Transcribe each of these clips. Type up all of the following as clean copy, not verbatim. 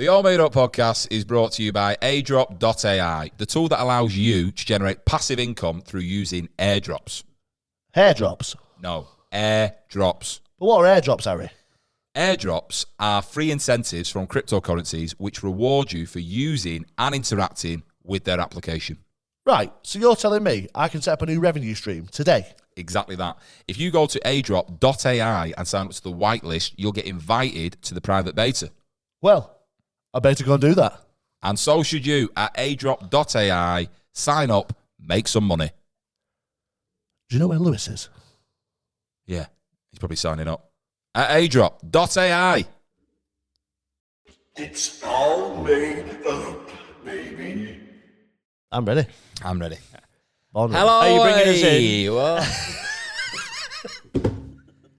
The All Made Up podcast is brought to you by airdrop.ai, the tool that allows you to generate passive income through using airdrops. Airdrops? No, airdrops. But what are airdrops, Harry? Airdrops are free incentives from cryptocurrencies which reward you for using and interacting with their application. Right, so you're telling me I can set up a new revenue stream today? Exactly that. If you go to airdrop.ai and sign up to the whitelist, you'll get invited to the private beta. Well, I better go and do that. And so should you at airdrop.ai. Sign up, make some money. Do you know where Lewis is? Yeah, he's probably signing up. At airdrop.ai. It's all made up, baby. I'm ready. I'm ready. Born ready. Hello, Are you bringing us in? What?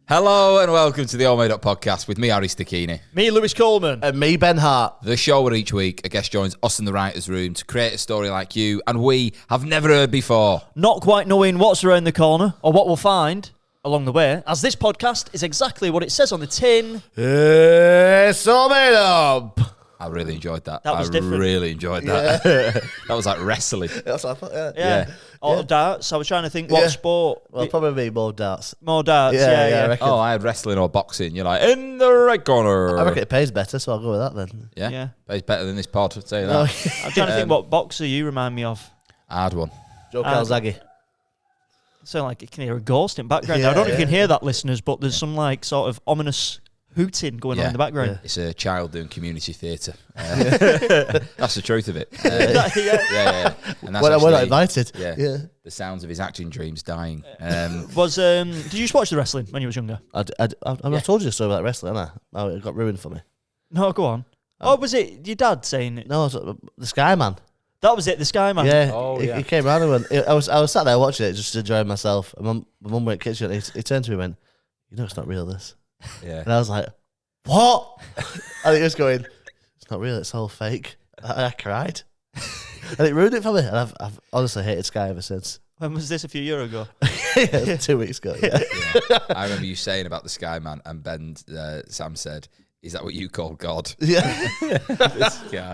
Hello and welcome to the All Made Up podcast with me, Harry Stachini. Me, Lewis Coleman. And me, Ben Hart. The show where each week a guest joins us in the writer's room to create a story like you and we have never heard before. Not quite knowing what's around the corner or what we'll find along the way, as this podcast is exactly what it says on the tin. It's all made up. I really enjoyed that. That was different. Really enjoyed that. That was like wrestling. That's what I thought, Yeah. Or darts. I was trying to think what sport. Well, probably more darts. More darts, I yeah. reckon. Oh, I had wrestling or boxing. You're like, in the right corner. I reckon it pays better, so I'll go with that then. Yeah. Pays better than this pod, I'd say that. I'm trying to think what boxer you remind me of. Hard one. Joe Calzaghe. Sound like you can hear a ghost in the background. I don't know if you can hear that, listeners, but there's some like sort of ominous hooting going on in the background. It's a child doing community theatre. That's the truth of it. Yeah. And that's We're actually, not invited. Yeah. The sounds of his acting dreams dying. Did you just watch the wrestling when you was younger? I told you a story about wrestling, haven't I? Oh, it got ruined for me. No, go on. Oh, was it your dad saying it? No, it was the Sky Man. That was it, the Sky Man. Yeah, he came round and went, I was sat there watching it, just enjoying myself. And my mum went to the kitchen and he turned to me and went, "You know it's not real, this." Yeah. And I was like, "What?" And he was going, "It's not real, it's all fake." I cried. And it ruined it for me. And I've honestly hated Sky ever since. When was this, a few years ago? 2 weeks ago, yeah. I remember you saying about the Sky Man, and Sam said, "Is that what you call God?" Yeah.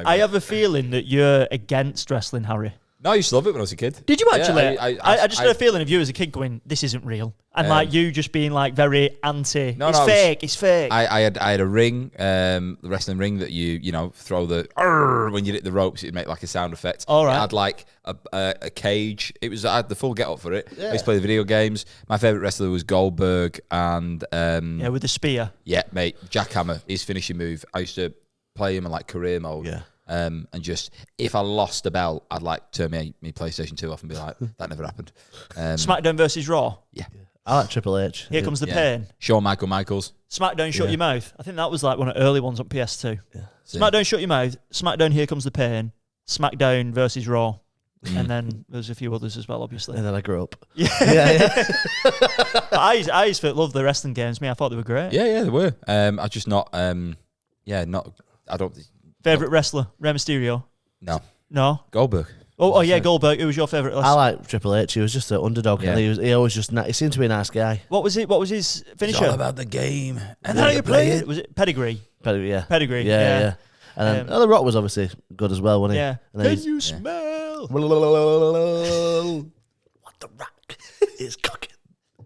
I have a feeling that you're against wrestling, Harry. No, I used to love it when I was a kid. Did you actually? Yeah, I just had a feeling of you as a kid going, "This isn't real," and like you just being like very anti. It's fake. It's fake. I had a ring, the wrestling ring that you throw the when you hit the ropes, it'd make like a sound effect. All right. It had like a cage. I had the full get up for it. Yeah. I used to play the video games. My favorite wrestler was Goldberg and with the spear. Yeah, mate, Jackhammer. His finishing move. I used to play him in like career mode. Yeah. And just if I lost a belt, I'd like turn my PlayStation 2 off and be like, that never happened. SmackDown versus Raw. Yeah. I like Triple H. Here comes the pain. Shawn Michaels. SmackDown, shut your mouth. I think that was like one of the early ones on PS2. Yeah. SmackDown, shut your mouth. SmackDown, here comes the pain. SmackDown versus Raw. And then there's a few others as well, obviously. And then I grew up. Yeah. I used to love the wrestling games. I thought they were great. Yeah, they were. I just not. I don't. Favourite wrestler? Rey Mysterio? No? Goldberg. Oh yeah, Goldberg. Who was your favourite wrestler? I like Triple H. He was just an underdog. Yeah. And he always just, he seemed to be a nice guy. What was it? What was his finisher? It's all about the game and how you play it. Was it Pedigree? Pedigree, yeah. Pedigree. Yeah. And then The Rock was obviously good as well, wasn't he? Yeah. And then Can you smell? what the Rock is cooking.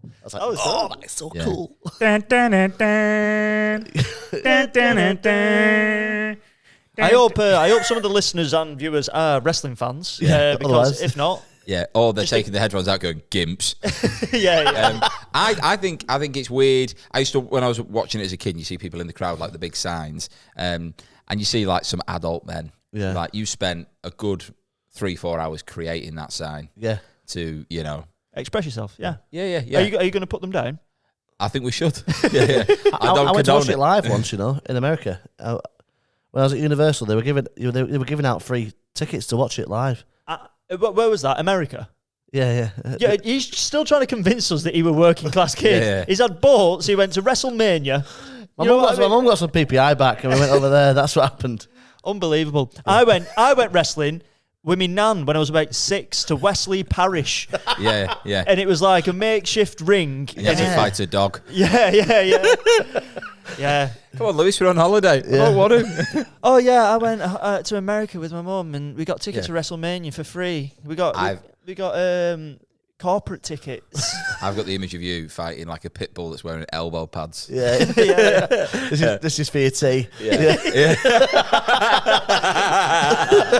I was like, that is so cool. Dun, dun, dun, dun. Dun, dun, dun, dun. I hope some of the listeners and viewers are wrestling fans. Yeah, Because otherwise. if not, Yeah, or they're taking the headphones out going, gimps. yeah. I think it's weird. I used to, when I was watching it as a kid, you see people in the crowd, like the big signs, and you see like some adult men. Yeah. Like you spent a good 3-4 hours creating that sign. Yeah. To, Express yourself. Yeah. Yeah. Are you going to put them down? I think we should. Yeah. I went to watch it live once, in America. When I was at Universal, they were giving out free tickets to watch it live. Where was that? America? Yeah. Yeah, he's still trying to convince us that he were working class kid. Yeah. He's had boats. He went to WrestleMania. My mum got some PPI back, and we went over there. That's what happened. Unbelievable. I went wrestling. with me nan when I was about 6 to Wesley Parish. Yeah. And it was like a makeshift ring. And you had to fight a dog. Yeah. Yeah. Come on, Lewis, we're on holiday. I don't want to. Oh yeah, I went to America with my mum, and we got tickets to WrestleMania for free. We got corporate tickets. I've got the image of you fighting like a pit bull that's wearing elbow pads. Yeah. This is for your tea. Yeah.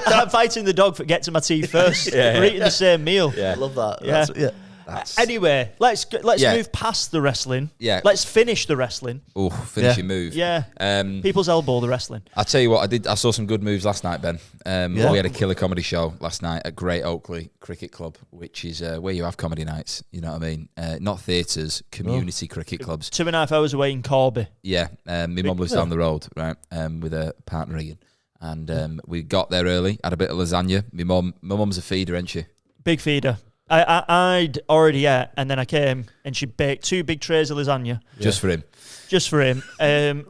I'm fighting the dog for get to my tea first. We're eating the same meal. Yeah. I love that. Yeah. Anyway, let's move past the wrestling. Yeah. Let's finish the wrestling. Oh, finish your move. Yeah. People's elbow, the wrestling. I'll tell you what, I saw some good moves last night, Ben. We had a killer comedy show last night at Great Oakley Cricket Club, which is where you have comedy nights, you know what I mean? Not theatres, community cricket clubs. 2.5 hours away in Corby. Yeah, my mum lives down the road, right, with her partner Ian. And we got there early, had a bit of lasagna. My mum's a feeder, ain't she? Big feeder. I'd already ate, and then I came, and she baked 2 big trays of lasagna. Just for him. Just for him.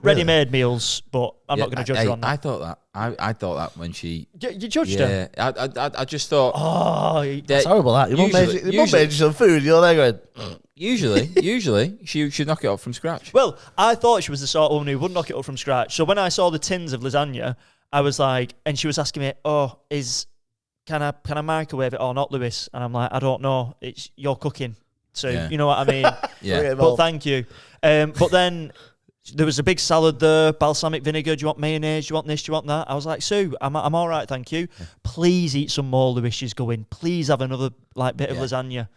Ready-made meals, but I'm not going to judge her on that. I thought that. I thought that when she... You judged her? Yeah, I just thought... Oh, it's horrible, that. Your mum made you some food, you're there going... Usually, she'd knock it up from scratch. Well, I thought she was the sort of woman who would knock it up from scratch. So when I saw the tins of lasagna, I was like... And she was asking me, Can I microwave it or not, Lewis? And I'm like, I don't know. It's your cooking, so you know what I mean. Yeah. But thank you. But then there was a big salad there, balsamic vinegar. Do you want mayonnaise? Do you want this? Do you want that? I was like, Sue, I'm all right, thank you. Please eat some more, Lewis. She's going. Please have another bit of lasagna.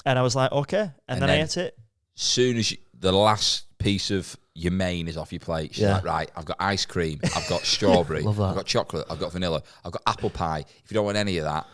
And I was like, okay. And then I ate it. Soon as the last piece of your main is off your plate, she's like, right, I've got ice cream, I've got strawberry, I've got chocolate, I've got vanilla, I've got apple pie. If you don't want any of that,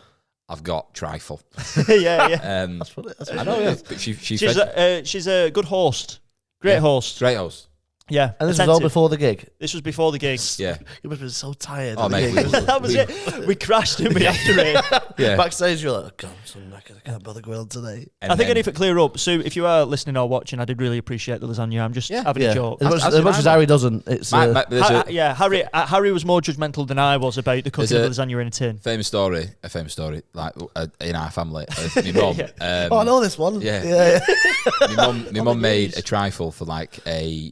I've got trifle. Yeah. That's funny. I know, yeah. But she's a good host. Great host. Great host. Yeah. And this was all before the gig? This was before the gig. Yeah. You must have been so tired. Oh, mate. That was it. We crashed, didn't we, after it? Yeah. Backstage, you're like, oh, God, I'm so knackered. I can't bother going today. I think I need to clear up. Sue, if you are listening or watching, I did really appreciate the lasagna. I'm just having a joke. As much as Harry doesn't, it's... Harry was more judgmental than I was about the cooking of lasagna in a tin. Famous story, like in our family. My mum. I know this one. Yeah. My mum made a trifle for like a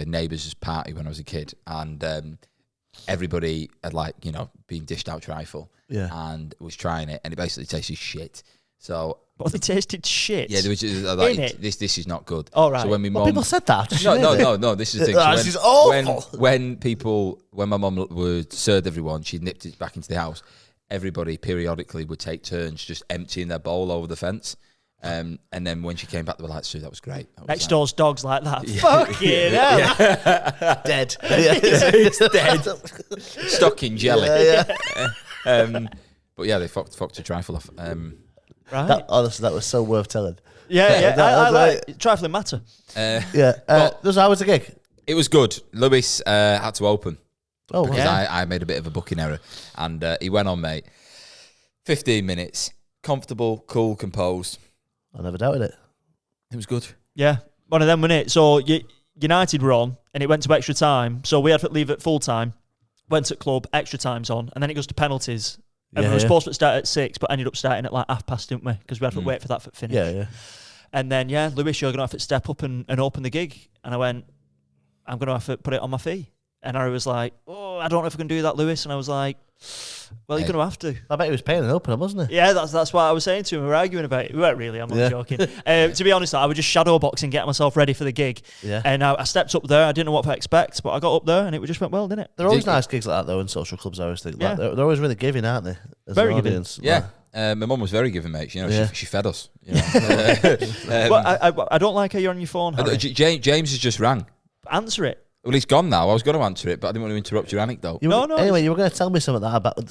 neighbours party when I was a kid, and everybody had been dished out trifle, and was trying it, and it basically tasted shit. So, but it tasted shit. Yeah, there was this is not good. All right. So when my mum, people said that. No. This is the thing. This is awful. When my mum would serve everyone, she nipped it back into the house. Everybody periodically would take turns just emptying their bowl over the fence. And then when she came back, they were like, Sue, that was great. Next door's dogs like that. Fucking hell. Dead. It's dead. Stuck in jelly. But yeah, they fucked a trifle off. Right. Honestly, that was so worth telling. Yeah. I like trifling matter. How was the gig? It was good. Lewis had to open. Oh, because I made a bit of a booking error. And he went on, mate. 15 minutes. Comfortable, cool, composed. I never doubted it. It was good. Yeah, one of them, wasn't it? So United were on, and it went to extra time. So we had to leave at full time. Went to club, extra time's on, and then it goes to penalties. And we were supposed to start at 6, but ended up starting at like 1:30, didn't we? Because we had to wait for that for finish. Yeah. And then Lewis, you're gonna have to step up and open the gig. And I went, I'm gonna have to put it on my fee. And Harry was like, I don't know if I can do that, Lewis. And I was like, well, you're going to have to. I bet he was paying an opener, wasn't he? Yeah, that's what I was saying to him. We were arguing about it. We weren't really, I'm not joking. To be honest, I was just shadow boxing, getting myself ready for the gig. Yeah. And I stepped up there. I didn't know what to expect, but I got up there and it just went well, didn't it? There are always nice gigs like that, though, in social clubs, I always think. Like, they're always really giving, aren't they? As very an giving. audience. Yeah. My mum was very giving, mate. She fed us. You know? Well, I don't like how you're on your phone, Harry. James has just rang. Answer it. Well, he's gone now. I was going to answer it, but I didn't want to interrupt your anecdote. No. Anyway, you were going to tell me something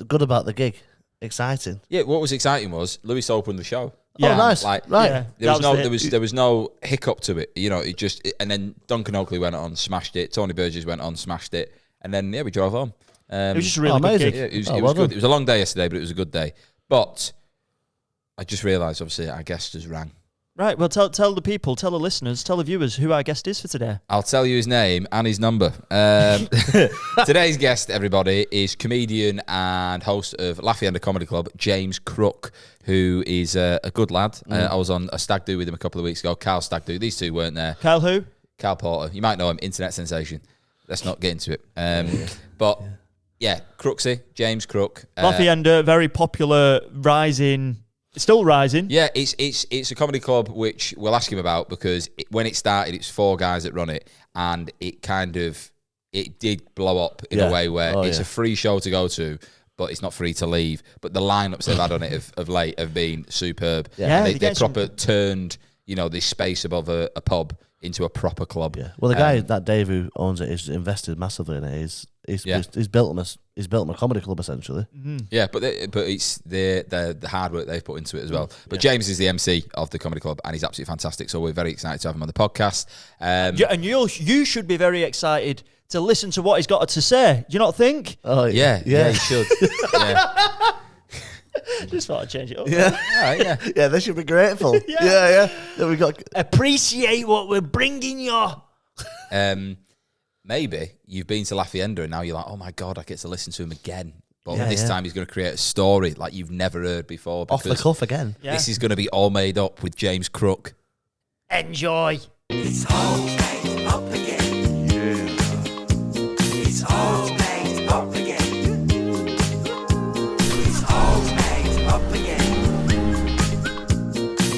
good about the gig. Exciting. Yeah, what was exciting was Lewis opened the show. Yeah. Oh, nice. Right. Yeah, there was no hiccup to it. You know, and then Duncan Oakley went on, smashed it. Tony Burgess went on, smashed it, and then we drove home. It was just a really amazing. good gig. Yeah, it was good. It was a long day yesterday, but it was a good day. But I just realised, obviously, our guest has rang. Right, well, tell the people, tell the listeners, tell the viewers who our guest is for today. I'll tell you his name and his number. Today's guest, everybody, is comedian and host of Laffy Comedy Club, James Crook, who is a good lad. I was on a stag do with him a couple of weeks ago, Carl stag do. These two weren't there. Kyle who? Carl Porter. You might know him, internet sensation. Let's not get into it. But, yeah, Crooksy, James Crook. Laffy very popular, rising... Still rising. Yeah, it's a comedy club which we'll ask him about because when it started, it's 4 guys that run it, and it did blow up in a way where it's a free show to go to, but it's not free to leave. But the lineups they've had on it of late have been superb. Yeah, they proper turned this space above a pub into a proper club. Yeah. Well, the guy that Dave who owns it is invested massively in it. He's built them a comedy club essentially. Mm-hmm. Yeah, but it's the hard work they've put into it as well. But James is the MC of the comedy club, and he's absolutely fantastic. So we're very excited to have him on the podcast. And you should be very excited to listen to what he's got to say. Do you not think? Oh yeah, you should. Yeah. Just thought I'd change it up. Yeah. All right, Yeah, they should be grateful. Yeah. We got appreciate what we're bringing you. Maybe you've been to Lafayette and now you're like, oh my God, I get to listen to him again. But this time he's going to create a story like you've never heard before. Off the cuff again. Yeah. This is going to be all made up with James Crook. Enjoy. It's all made up again. Yeah. It's all made up again. It's all made up again.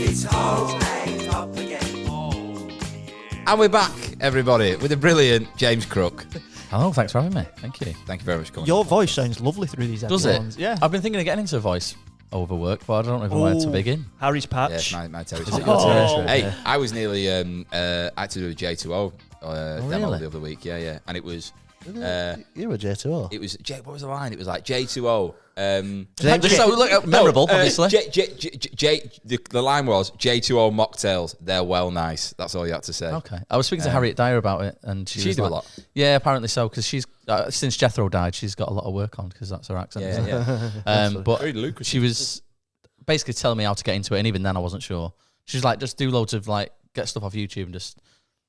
It's all made up again. Oh, yeah. And we're back, everybody, with the brilliant James Crook. Hello, thanks for having me. Thank you. Thank you very much for coming. Your voice sounds lovely through these Does episodes. it? Yeah. I've been thinking of getting into voice over work, but I don't even know where to begin. Harry's patch. Yeah, it's my territory. Is it your territory? Hey, I was nearly I had to do a J2O demo really? the other week. Yeah. And it was... you were J2O. It was what was the line? It was like J2O. So look, memorable, obviously. The line was J2O mocktails. They're well nice. That's all you had to say. Okay. I was speaking to Harriet Dyer about it, and she was do a like, lot? Yeah, apparently so, because she's since Jethro died, she's got a lot of work on because that's her accent. isn't it? Yeah. But Very lucrative. she was basically telling me how to get into it, and even then I wasn't sure. She's like, just do loads of get stuff off YouTube and just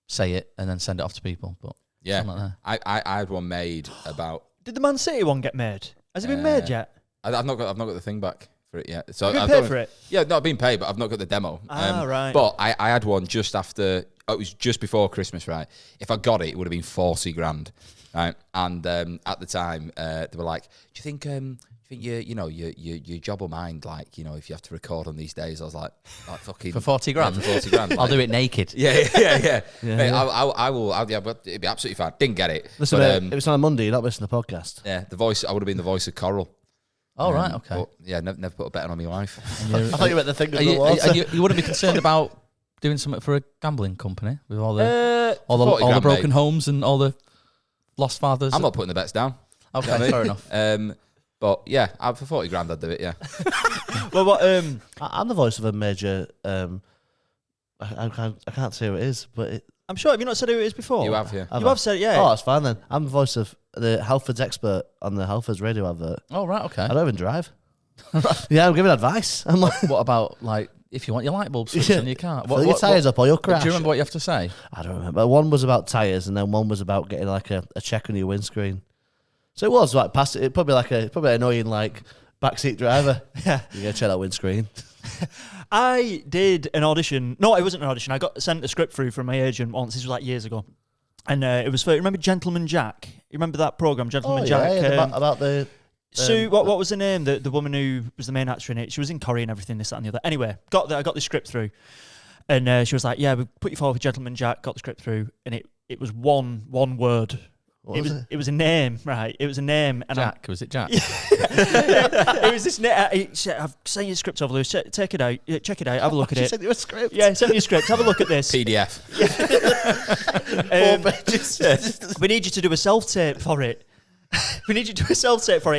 say it and then send it off to people. But Yeah. I had one made about... Did the Man City one get made? Has it been made yet? I've not got the thing back for it yet. So Have you I've paid done- for it? Yeah, no, I've been paid, but I've not got the demo. Right. But I had one just after. It was just before Christmas, right? If I got it, it would have been 40 grand, right? And at the time, they were like, "Do you think your job will mind, if you have to record on these days?" I was like fucking for 40 grand. for 40 grand. I'll do it naked. Yeah. Mate, I will. But it'd be absolutely fine. Didn't get it. Listen, but, if it's on a Monday, you're not missing the podcast. yeah, the voice. I would have been the voice of Coral. Oh, right, okay. But, yeah, never put a bet on my life. I thought you meant the thing. You wouldn't be concerned about doing something for a gambling company with all the 40 all the grand, broken mate. homes and all the lost fathers? I'm not putting the bets down. Okay, You know fair what I mean? enough. But yeah, for 40 grand, I'd do it. Yeah. Well, what? I'm the voice of a major. I can't say who it is, but I'm sure. Have you not said who it is before? You have, yeah. You have said, yeah. Oh, that's fine then. I'm the voice of the Halfords expert on the Halfords radio advert. Oh, right, okay. I don't even drive. Yeah, I'm giving advice. I'm like, What about, if you want your light bulb switched and you can't? fill your tyres up or you'll crash. Do you remember what you have to say? I don't remember. One was about tyres, and then one was about getting a check on your windscreen. So it was past it. Probably probably annoying backseat driver. Yeah. You gotta check that windscreen. I did an audition. No, it wasn't an audition. I got sent a script through from my agent once. This was years ago. And it was for, remember Gentleman Jack? You remember that programme, Gentleman Jack? Yeah, about the... Sue, what was her name? The woman who was the main actor in it. She was in Corrie and everything, this, that and the other. Anyway, I got the script through. And she was like, yeah, we put you forward for Gentleman Jack, got the script through. And it was one word. It was a name, right? It was a name. And Jack, was it Jack? it was this name. I've sent you a script over, Lewis. Check it out. Check it out. Have a look at it. She sent you a script? Yeah, send me a script. Have a look at this. PDF. We need you to do a self-tape for it.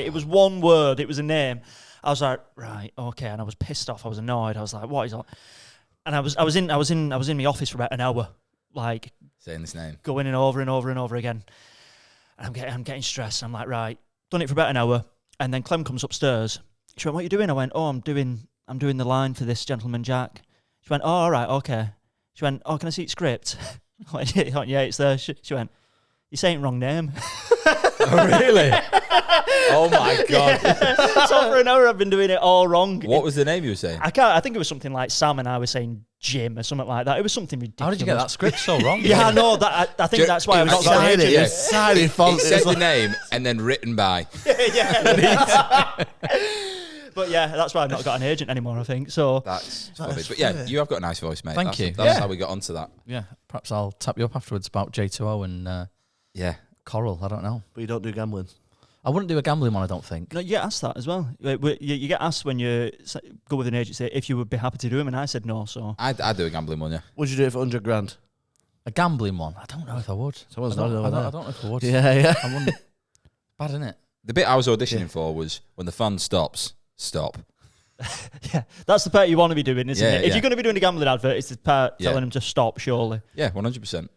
It was one word. It was a name. I was like, right, okay. And I was pissed off. I was annoyed. I was like, what is that? And I was in my office for about an hour, Saying this name. going in over and over and over again. And I'm getting stressed. I'm like, right, done it for about an hour. And then Clem comes upstairs. She went, what are you doing? I went, oh, I'm doing the line for this Gentleman Jack. She went, oh, all right, okay. She went, oh, can I see your script? I went, yeah, it's there. She went, you're saying wrong name. Oh, really? Oh, my God. So for an hour, I've been doing it all wrong. What was the name you were saying? I think it was something like Sam and I were saying Jim or something like that. It was something ridiculous. How did you get that script so wrong? Yeah, I know. I think that's why I've not got an agent. Tiny font. It said the name and then written by. But yeah, that's why I've not got an agent anymore, I think. So That's funny. But yeah, you have got a nice voice, mate. Thank you. That's how we got onto that. Yeah, perhaps I'll tap you up afterwards about J2O and Yeah. Coral. I don't know. But you don't do gambling. I wouldn't do a gambling one, I don't think. no, you get asked that as well. You get asked when you go with an agency if you would be happy to do them, and I said no. So I'd do a gambling one, yeah. Would you do it for 100 grand? A gambling one? I don't know if I would. Someone's I don't, nodding over I there. don't know if I would. Yeah. I wouldn't. Bad, isn't it? The bit I was auditioning for was when the fun stops, stop. yeah, that's the part you want to be doing, isn't Yeah, it? If yeah. you're going to be doing a gambling advert, it's the part Yeah. telling them to stop. Surely, Yeah, 100%.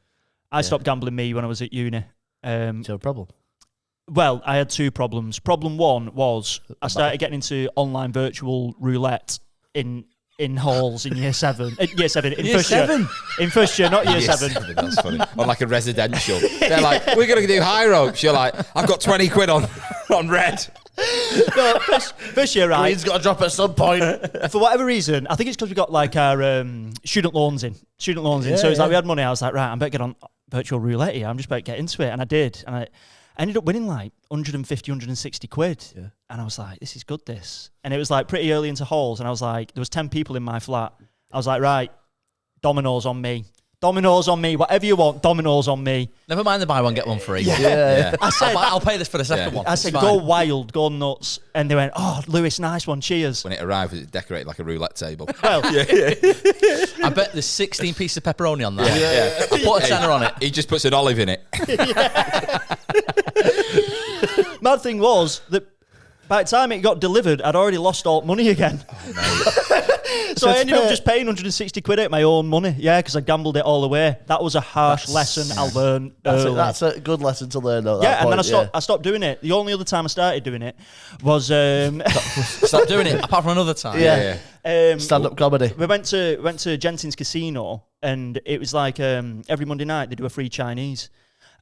I stopped gambling when I was at uni. Do you have a problem? Well, I had two problems. Problem one was I started getting into online virtual roulette in halls in year 7. In first year. In first year, not year 7. That's funny. On like a residential. They're like, we're going to do high ropes. You're like, I've got 20 quid on red. No, first year, right? Green's got to drop at some point. For whatever reason, I think it's because we got like our student loans in. So it's like we had money. I was like, right, I better get on virtual roulette here. I'm just about to get into it. And I did. And I ended up winning like 150, 160 quid. Yeah. And I was like, this is good, this. And it was like pretty early into halls. And I was like, there was 10 people in my flat. I was like, right, dominoes on me. Whatever you want, dominoes on me. Never mind the buy one, get one free. Yeah. I said, I'll pay this for the second one. I said, It's go fine. wild, go nuts. And they went, oh, Lewis, nice one, cheers. When it arrived, it was decorated like a roulette table. Well, I bet there's 16 pieces of pepperoni on that. Yeah. I put a tenner on it. He just puts an olive in it. mad thing was that by the time it got delivered, I'd already lost all money again. So I ended up just paying 160 quid out my own money. Yeah, because I gambled it all away. That was a harsh lesson I learned early. That's a good lesson to learn. Though, Yeah, and then I stopped doing it. The only other time I started doing it was Stop doing it, apart from another time. Yeah. Stand-up comedy. we went to Jensen's Casino, and it was like every Monday night they do a free Chinese,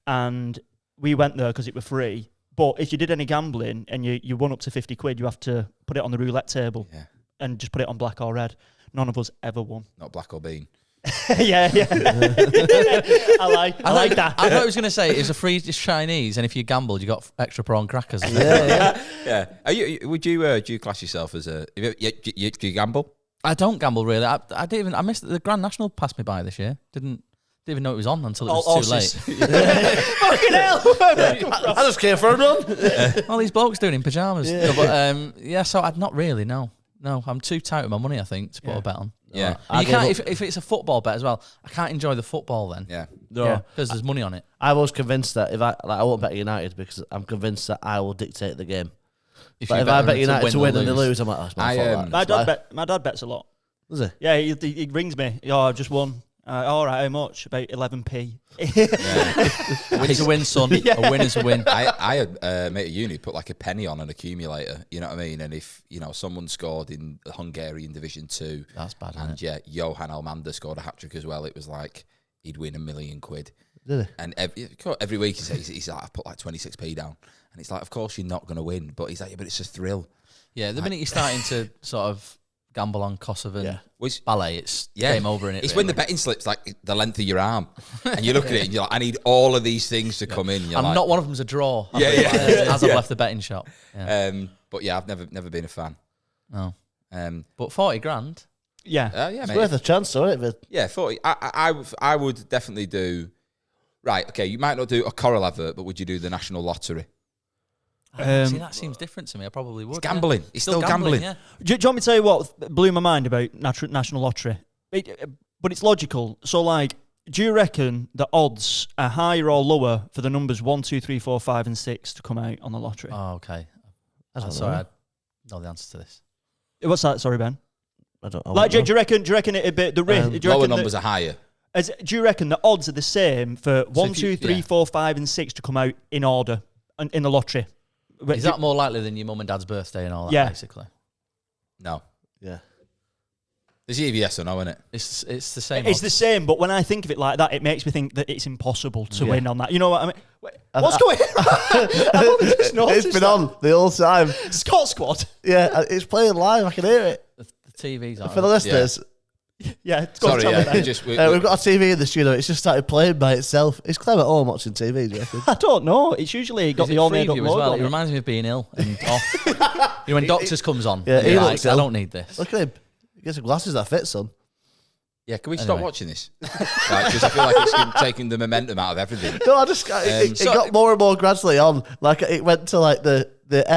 and we went there because it was free. But if you did any gambling and you won up to 50 quid, you have to put it on the roulette table and just put it on black or red. None of us ever won. Not black or bean. yeah. I like that. I thought I was going to say it was a free Chinese, and if you gambled, you got extra prawn crackers. Yeah. Would you class yourself as a? Do you gamble? I don't gamble really. I missed the Grand National passed me by this year. Didn't even know it was on until it was too late. Fucking hell! I just came for a run. All these blokes doing in pajamas. No, but so I'd not really. No, I'm too tight with my money. I think to put a bet on. Yeah. You can't if it's a football bet as well. I can't enjoy the football then. Yeah. No, because there's money on it. I was convinced that if I won't bet United because I'm convinced that I will dictate the game. If But if I bet United to win and they lose, I'm like, oh, it's my fault. My dad bets a lot. Does he? Yeah, he rings me. Oh, I've just won. All right, how much? About 11p. A win's a win, son. A win is a win. I had a mate at uni put like a penny on an accumulator. You know what I mean? And if someone scored in the Hungarian Division 2, That's bad. and Johan Almander scored a hat trick as well, it was like he'd win $1 million quid. Did he? And every week he's like, I put like 26p down, and it's like, of course you're not going to win, but he's like, yeah, but it's a thrill. Yeah, the minute you're starting to sort of gamble on Kosovan ballet, it's game over in it. It's when the betting slips like the length of your arm, and you look at it and you're like, I need all of these things to come in. You're and like, not one of them's a draw. As I've left the betting shop. Yeah. But yeah, I've never been a fan. No. Um, But 40 grand. Yeah. It's mate. worth a chance, though, isn't it? Yeah, 40. I would definitely do. Right, okay. You might not do a Coral advert, but would you do the National Lottery? See, that seems different to me. I probably would. It's gambling. Yeah. It's still gambling. Yeah. Do you want me to tell you what blew my mind about National Lottery? But it's logical. So, like, do you reckon the odds are higher or lower for the numbers 1, 2, 3, 4, 5, and 6 to come out on the lottery? Oh, okay. Sorry, I know the answer to this. What's that? Sorry, Ben. I don't. Like, do you reckon it'd be the risk? Lower numbers are higher. Do you reckon the odds are the same for 1, if you- 2, 3, 4, 5, and 6 to come out in order in the lottery? Is that more likely than your mum and dad's birthday and all that, Yeah. basically? No. Yeah. There's either yes or no, isn't it? It's the same. It's the same, but when I think of it like that, it makes me think that it's impossible to win on that. You know what I mean? What's going on? I've only just noticed It's been on the whole time. Scott Squad. Yeah, it's playing live. I can hear it. The TV's on. For the listeners, Yeah. Sorry, yeah. we've got a TV in the studio. It's just started playing by itself. It's Clem at home watching TV, do you reckon? I don't know. It's usually got the AllMadeUp as logo well. on It it. reminds me of being ill and off. When Doctors comes on, Yeah, he you're looks like, I ill. don't need this. Look at him. Get some glasses that fit, son. Yeah, can we stop Anyway. watching this? Because I feel like it's taking the momentum out of everything. No, I just it got more and more gradually on. Like it went to like the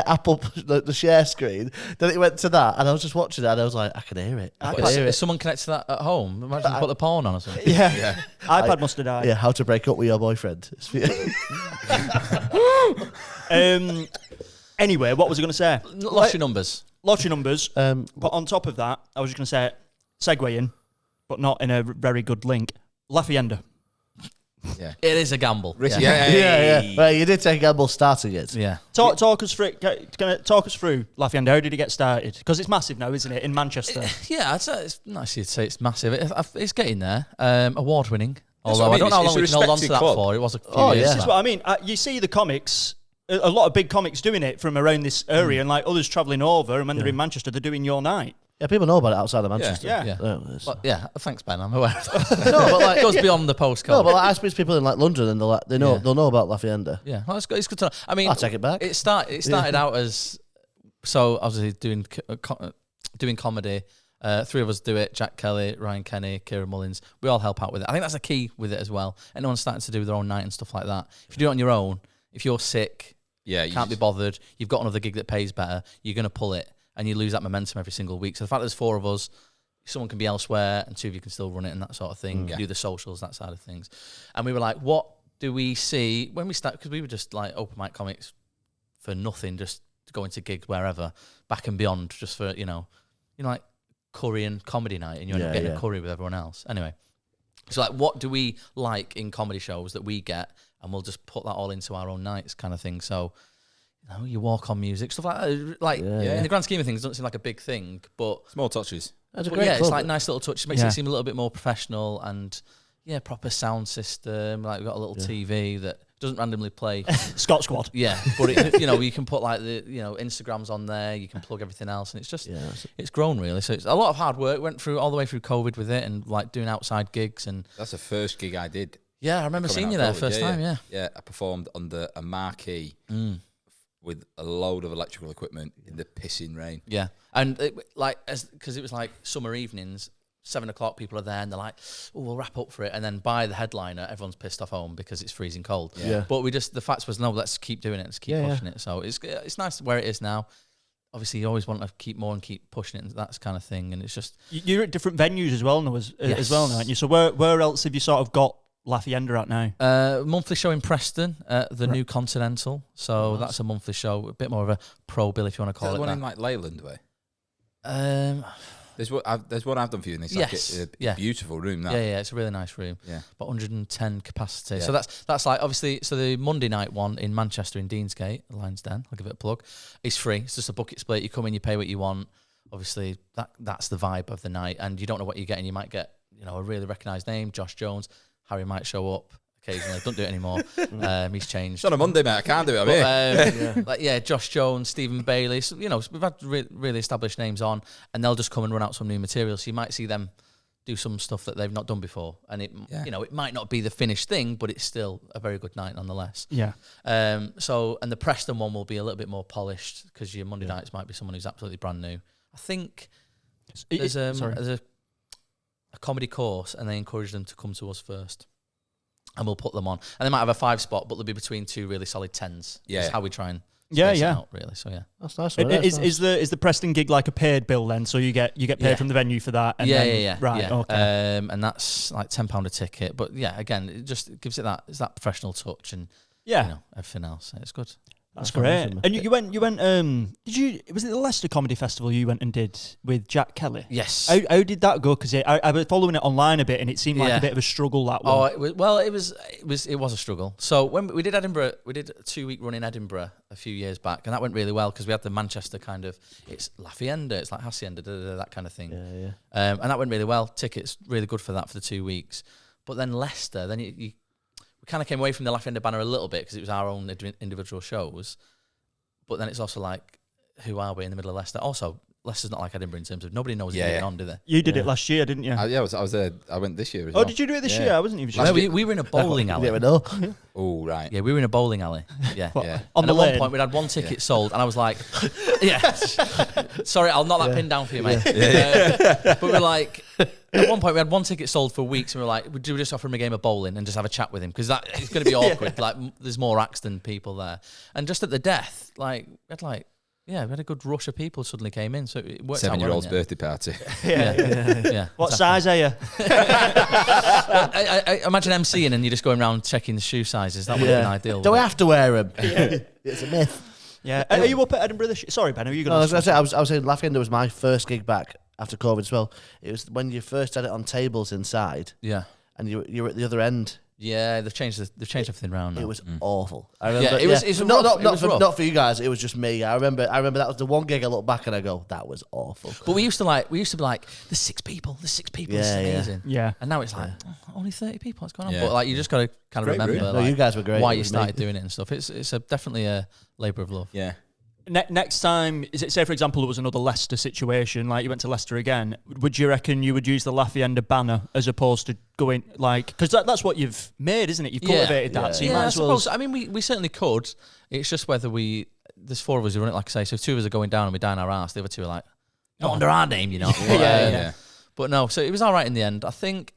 Apple the share screen. Then it went to that, and I was just watching it, and I was like, I can hear it. I can hear Is it. someone connected to that at home? Imagine you put the porn on or something. Yeah. iPad must have died. Yeah, how to break up with your boyfriend. Anyway, what was I going to say? Lost your numbers. Lottery numbers. But on top of that, I was just going to say, segueing, but not in a very good link. Lafayette. Yeah. It is a gamble. Risky. Yeah. yeah. Well, you did take a gamble starting it. Yeah. Talk us through. Talk us through Lafayette. How did it get started? Because it's massive now, isn't it? In Manchester. Yeah, it's nice you'd say it's massive. It's getting there. Award winning. Although what I I don't mean. know how It's long a we can hold on to respected that club. for. It was a few Oh, years yeah. This back. is what I mean. You see the comics. A lot of big comics doing it from around this area, and like others travelling over, and when they're in Manchester, they're doing Your Night. Yeah, people know about it outside of Manchester. Yeah. Yeah. Yeah. Yeah, thanks, Ben. I'm aware of that. No, but like It goes beyond the postcode. no, but like, I speak to people in like London, and they'll know about Lafayette. Yeah, well, it's good to know. I mean, I'll take it back. It started out as so obviously doing comedy. Three of us do it: Jack Kelly, Ryan Kenny, Kieran Mullins. We all help out with it. I think that's a key with it as well. Anyone's starting to do their own night and stuff like that. If you do it on your own, if you're sick, can't be bothered, you've got another gig that pays better, you're going to pull it, and you lose that momentum every single week. So the fact there's four of us, someone can be elsewhere, and two of you can still run it and that sort of thing. Do the socials, that side of things. And we were like, what do we see when we start? Because we were just like open mic comics for nothing, just going to gigs wherever, back and beyond, just for like curry and comedy night, and you end up getting a curry with everyone else. Anyway, so like, what do we like in comedy shows that we get, and we'll just put that all into our own nights, kind of thing. So, you walk on music, stuff like that. Like, in the grand scheme of things, it doesn't seem like a big thing, but Small touches. That's a but great it's club. like nice little touch. Makes it seem a little bit more professional, and proper sound system. Like, we've got a little TV that doesn't randomly play. Scott Squad. Yeah, but it, you can put like the Instagrams on there. You can plug everything else, and it's just it's grown really. So it's a lot of hard work. Went through all the way through COVID with it, and like doing outside gigs. And That's the first gig I did. yeah, I remember coming seeing out you of there COVID. first time. Yeah. Yeah, I performed under a marquee with a load of electrical equipment in the pissing rain. Yeah, and because it was like summer evenings, 7 o'clock, people are there, and they're like, "Oh, we'll wrap up for it." And then by the headliner, everyone's pissed off home because it's freezing cold. Yeah. But the fact was, no, let's keep doing it, let's keep pushing it. So it's nice where it is now. Obviously, you always want to keep more and keep pushing it, and that kind of thing. And it's just You're at different venues as well now, as well now, aren't you? So where else have you sort of got Lafayette at now? monthly show in Preston, the New Continental. So that's a monthly show, a bit more of a pro bill if you want to Is that call the it one that. in like Leyland way? Um, There's one I've done for you, and it's Yes, like yeah. a beautiful room. That. yeah, it's a really nice room. Yeah. About 110 capacity. Yeah. So that's like, obviously, so the Monday night one in Manchester in Deansgate, Lions Den, I'll give it a plug, it's free. It's just a bucket split. You come in, you pay what you want. Obviously, that's the vibe of the night, and you don't know what you're getting. You might get, a really recognised name, Josh Jones. Harry might show up occasionally. Don't do it anymore. He's changed. It's on a Monday, mate. I can't do it. I'm here. Josh Jones, Stephen Bailey. So, we've had really established names on, and they'll just come and run out some new material. So you might see them do some stuff that they've not done before, and it might not be the finished thing, but it's still a very good night nonetheless. Yeah. And the Preston one will be a little bit more polished because your Monday nights might be someone who's absolutely brand new. I think there's a comedy course, and they encourage them to come to us first. And we'll put them on. And they might have a 5 spot, but they'll be between 2 really solid 10s. Yeah. That's how we try and Yeah, space it yeah. out, really. So, yeah. That's nice. Is the Preston gig like a paid bill then? So you get paid from the venue for that? And then, Right, yeah. okay. And that's like £10 a ticket. But, yeah, again, it just gives it that professional touch and everything else. It's good. That's great. And you went. Was it the Leicester Comedy Festival you went and did with Jack Kelly? Yes. How did that go? Because I was following it online a bit, and it seemed like a bit of a struggle. That one. It was a struggle. So when we did Edinburgh, we did a 2-week run in Edinburgh a few years back, and that went really well because we had the Manchester kind of, it's La Hacienda, it's like Hacienda, that kind of thing. Yeah. And that went really well. Tickets really good for that for the 2 weeks. But then Leicester, then we kind of came away from the La Hacienda banner a little bit because it was our own individual shows. But then it's also like, who are we in the middle of Leicester? Also, Leicester's not like Edinburgh in terms of nobody knows what's going on, do they? You did it last year, didn't you? I was there. I went this year as well. Oh, did you do it this year? I wasn't even sure. We were in a bowling alley. You never know. Oh, right. Yeah, we were in a bowling alley. Yeah. On And the at one lane? point, we'd had one ticket sold, and I was like, yeah. Sorry, I'll knock that pin down for you, mate. But we're like, at one point, we had one ticket sold for weeks, and we were like, would you just offer him a game of bowling and just have a chat with him? Because it's going to be awkward. Like, there's more acts than people there. And just at the death, like, we had a good rush of people suddenly came in, so it worked out. 7-year-old's birthday party. Yeah. What size are you? I imagine MCing and you're just going around checking the shoe sizes. That would have been ideal. Do we have to wear them? It's a myth. Yeah. Are you up at Edinburgh this year? Sorry, Ben, are you going I was saying La Hacienda was my first gig back after COVID as well. It was when you first had it on tables inside. Yeah. And you were at the other end. Yeah, they've changed everything around now. It was awful. I remember, it was rough. not for you guys. It was just me. I remember that was the one gig I look back and I go, that was awful. But we used to be like, there's 6 people. This is amazing. Yeah. And now it's like, only 30 people. What's going on? But like, you just got to kind of remember. Group. Like, you guys were great. Why you started doing it and stuff. It's definitely a labour of love. Yeah. Next time, say for example there was another Leicester situation, like you went to Leicester again, would you reckon you would use the La Hacienda banner as opposed to going like, because that's what you've made, isn't it? You've cultivated that, so you might as well. I suppose. I mean, we certainly could. It's just whether there's 4 of us who run it, like I say, so 2 of us are going down and we die on our ass. The other 2 are like, not under our name, you know. Yeah. But no, so it was all right in the end. I think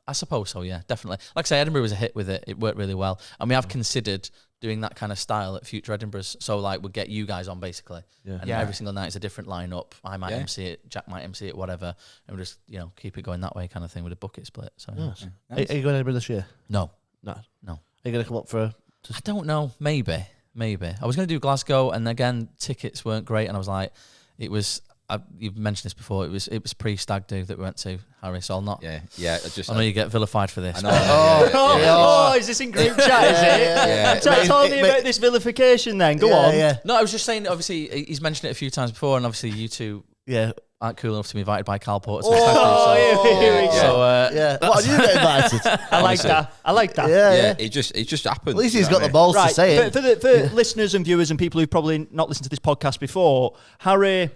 I suppose so, yeah, definitely. Like I say, Edinburgh was a hit with it. It worked really well. And we have considered doing that kind of style at future Edinburghs. So like we'll get you guys on basically. Yeah. And every single night is a different lineup. I might MC it, Jack might MC it, whatever. And we'll just, keep it going that way kind of thing with a bucket split. So nice. Are you going to Edinburgh this year? No. No. No. Are you going to come up for I don't know. Maybe. I was going to do Glasgow and again, tickets weren't great. And I was like, you've mentioned this before. It was pre-stag do that we went to, Harry. So I'll not. Yeah. I know you get vilified for this. I know. Oh, is this in group chat? Is it? Yeah. Tell me about this vilification then. Go on. Yeah. No, I was just saying. Obviously, he's mentioned it a few times before, and obviously, you two aren't cool enough to be invited by Carl Porter. Here we go. What, you get invited? I like that. Yeah. It just happened. At least he's got the balls to say it. For listeners and viewers and people who've probably not listened to this podcast before, Harry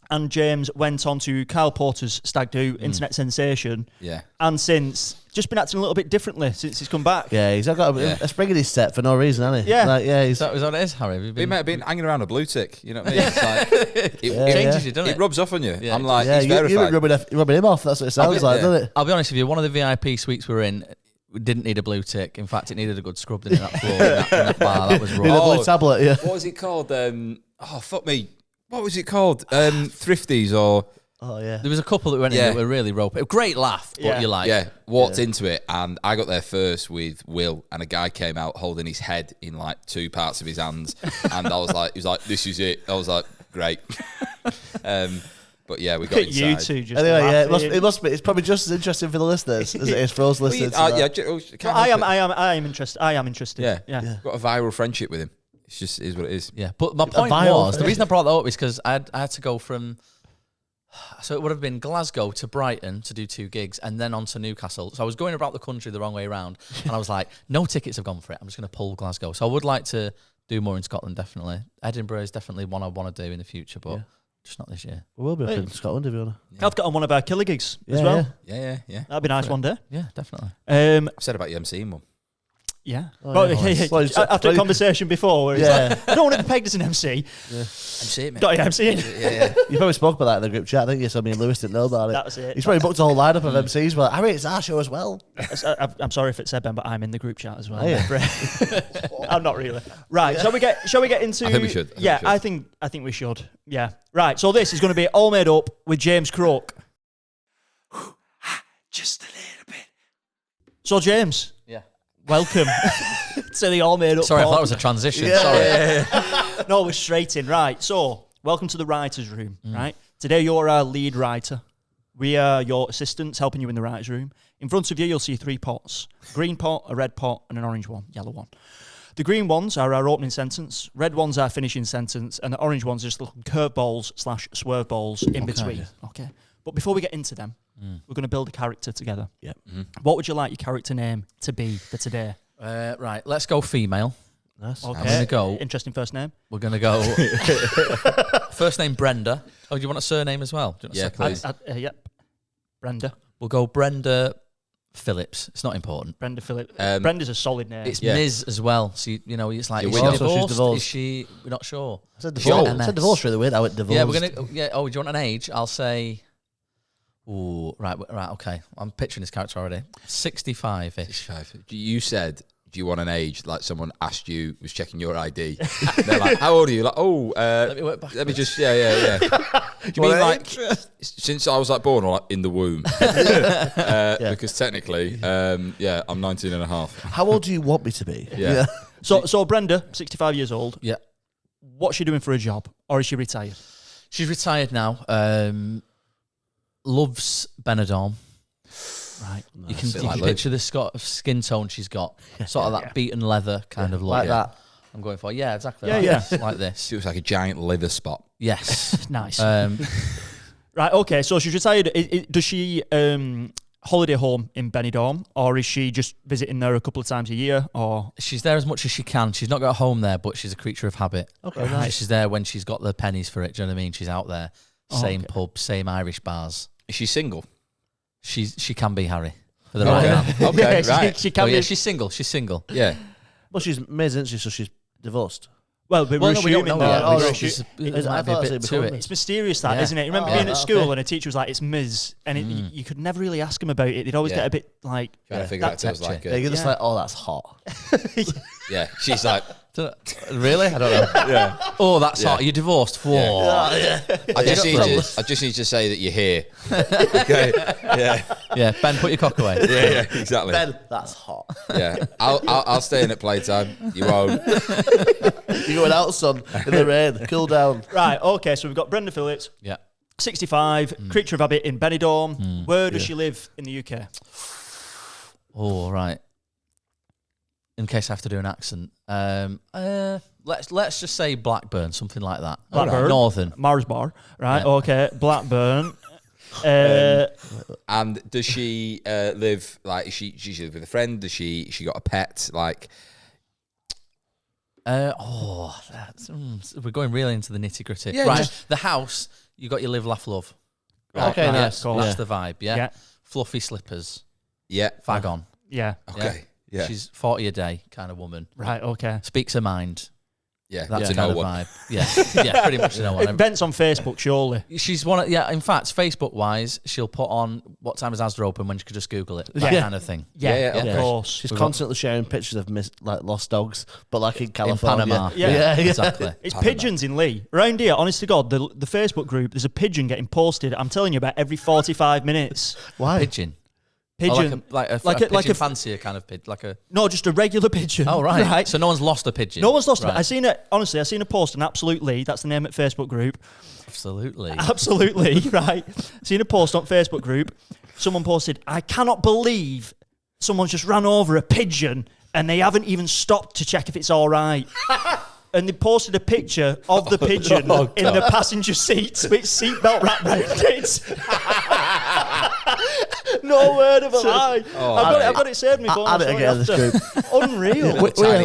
and James went on to Kyle Porter's Stag Do, internet sensation. Yeah. And since just been acting a little bit differently since he's come back. Yeah, he's got a spring in his set for no reason, hasn't he? Yeah. Is that what it is, Harry? He might have been hanging around a blue tick. You know what I mean? It's like, it changes you, doesn't it? It rubs off on you. Yeah. I'm like, yeah, he's verified. you're rubbing him off. That's what it sounds like, doesn't it? I'll be honest with you. One of the VIP suites we were in didn't need a blue tick. In fact, it needed a good scrub in that floor, in that bar. That was Need a raw. blue tablet, yeah. What was it called? Fuck me. What was it called? Thrifties or... Oh, yeah. There was a couple that went in that were really ropey. Great laugh, but you're like... Yeah, walked into it, and I got there first with Will, and a guy came out holding his head in like 2 parts of his hands, and I was like, he was like, this is it. I was like, great. But yeah, we got Look at inside. you two just Anyway, yeah, laughing. it must be. It's probably just as interesting for the listeners as it is for us listeners. I am interested. Yeah. Got a viral friendship with him. It's just is what it is. Yeah, but my point was, the reason I brought that up is because I had to go from... So it would have been Glasgow to Brighton to do 2 gigs and then on to Newcastle. So I was going about the country the wrong way around. And I was like, no tickets have gone for it. I'm just going to pull Glasgow. So I would like to do more in Scotland, definitely. Edinburgh is definitely one I want to do in the future, but just not this year. We'll be up in Scotland if you want to. I've got on one of our killer gigs as well. Yeah. That'd be nice one day. Yeah, definitely. I've said about you MCing one. Yeah. After a conversation before where he's like, I don't want to be pegged as an MC. MC it, mate. Got you, MC. Yeah. You probably spoke about that in the group chat, didn't you? So me and Lewis didn't know about it. That was it. He's probably booked a whole lineup of MCs. Well, Harry, it's our show as well. I'm sorry if it said Ben, but I'm in the group chat as well. Oh, I'm not really. Right. Shall we get into? I think we should. I think we should. Yeah. Right. So this is going to be All Made Up with James Crook. Just a little bit. So James. Yeah. welcome to the All Made Up. Sorry, I pod. thought it was a transition. Sorry. No, we're straight in. Right, so welcome to the writer's room, right? Today you're our lead writer. We are your assistants helping you in the writer's room. In front of you, you'll see 3 pots. A green pot, a red pot, and an orange one, yellow one. The green ones are our opening sentence, red ones are finishing sentence, and the orange ones are just little curveballs / swerve balls in between. Okay. But before we get into them, we're going to build a character together. Yep. What would you like your character name to be for today? Right, let's go female. Nice. Okay. I'm going to go. Interesting first name. We're going to go. First name Brenda. Oh, do you want a surname as well? Do you want a second name? Yep. Brenda. We'll go Brenda Phillips. It's not important. Brenda Phillips. Brenda's a solid name. It's Ms. as well. So, it's like, Yeah, is we she know. So she's divorced? divorced. Is she? We're not sure. I said Sure. divorce. I said divorce really weird. I went divorce. Yeah, we're going to. Yeah, oh, do you want an age? I'll say. Ooh, right, okay. I'm picturing this character already. 65-ish. You said, do you want an age? Like someone asked you, was checking your ID. They're like, how old are you? Like, Let me work back. let me just, yeah. Do you mean like, since I was like born or like in the womb? Because technically, I'm 19 and a half. How old do you want me to be? Yeah. So Brenda, 65 years old. Yeah. What's she doing for a job? Or is she retired? She's retired now. Loves Benidorm. Right. You can, Bit you like can Luke. picture the skin tone she's got. Sort of that beaten leather kind of look. Like that. I'm going for. Yeah, exactly. Yeah, like yeah. this, like this. She looks like a giant liver spot. Yes. Nice. Right. Okay, so she's retired. Does she holiday home in Benidorm, or is she just visiting there a couple of times a year? Or She's there as much as she can. She's not got a home there, but she's a creature of habit. Okay, Right. nice. She's there when she's got the pennies for it. Do you know what I mean? She's out there. Same pub, same Irish bars. Is she single? She can be, Harry. For the Okay. right man. Okay, Yeah, right. she can be. Yeah, she's single. She's single. Yeah. Well, she's Ms, isn't she? So she's divorced. well, we're Well, no, we don't assuming know that. yet. Oh, We no, don't- she's- there I might be thought a it bit was to become it. It's mysterious, that, Yeah. isn't it? You remember Oh, being yeah, at school okay. and a teacher was like, "It's Ms," and you could never really ask them about it. They'd always Yeah. get a bit like, Trying to figure out if it was like Yeah, you're just Yeah. like, oh, that's hot. yeah. She's like, Really? I don't know. yeah. Oh, that's Yeah. hot. You're divorced. Whoa. I just need to say that you're here. Okay. Yeah. Yeah, Ben, put your cock away. Yeah. Exactly. Ben, that's hot. Yeah. I'll stay in at playtime. You won't. You're going out, son, in the rain. Cool down. right, okay. So we've got Brenda Phillips, Yeah. 65, creature of habit in Benidorm. Where does she live in the UK? Oh, right. In case I have to do an accent, let's just say Blackburn, something like that. Blackburn. Northern. Mars Bar, right? Yeah. Okay, Blackburn. And does she live like? Is she live with a friend? Does she got a pet? Like, We're going really into the nitty gritty. Yeah, right. just- The house, you got your live, laugh, love. Okay, Right, nice. cool. That's Yeah. the vibe. Yeah. Yeah, Fluffy slippers. yeah. Fag on. yeah, Okay. Yeah. She's 40 a day kind of woman. right, okay. Speaks her mind. Yeah. That's To kind no of one. vibe. Yeah, pretty much to no one. Events on Facebook, surely. She's one of, in fact, Facebook wise, she'll put on what time is Asda open when she could just Google it. That Yeah. kind of thing. Yeah, Yeah, of okay. course. She's We've got- constantly sharing pictures of lost dogs, but like in California. In Panama. Yeah. Exactly. It's Panama. pigeons in Lee. Round here, honest to God, the Facebook group, there's a pigeon getting posted, I'm telling you, about every 45 minutes. Why? Pigeon. Pigeon. Oh, like a like pigeon a- fancier kind of pigeon. Like a. No, just a regular pigeon. Oh, right. So no one's lost a pigeon. No one's lost it. Right. I seen it. Honestly, I seen a post on Absolutely. That's the name of the Facebook group. Absolutely. Absolutely, right. Seen a post on Facebook group. Someone posted, "I cannot believe someone's just ran over a pigeon and they haven't even stopped to check if it's all right." And they posted a picture of the pigeon in the passenger seat with seatbelt wrapped around it. No word of a lie. I've got it saved in my phone. Add it again, this group. Unreal.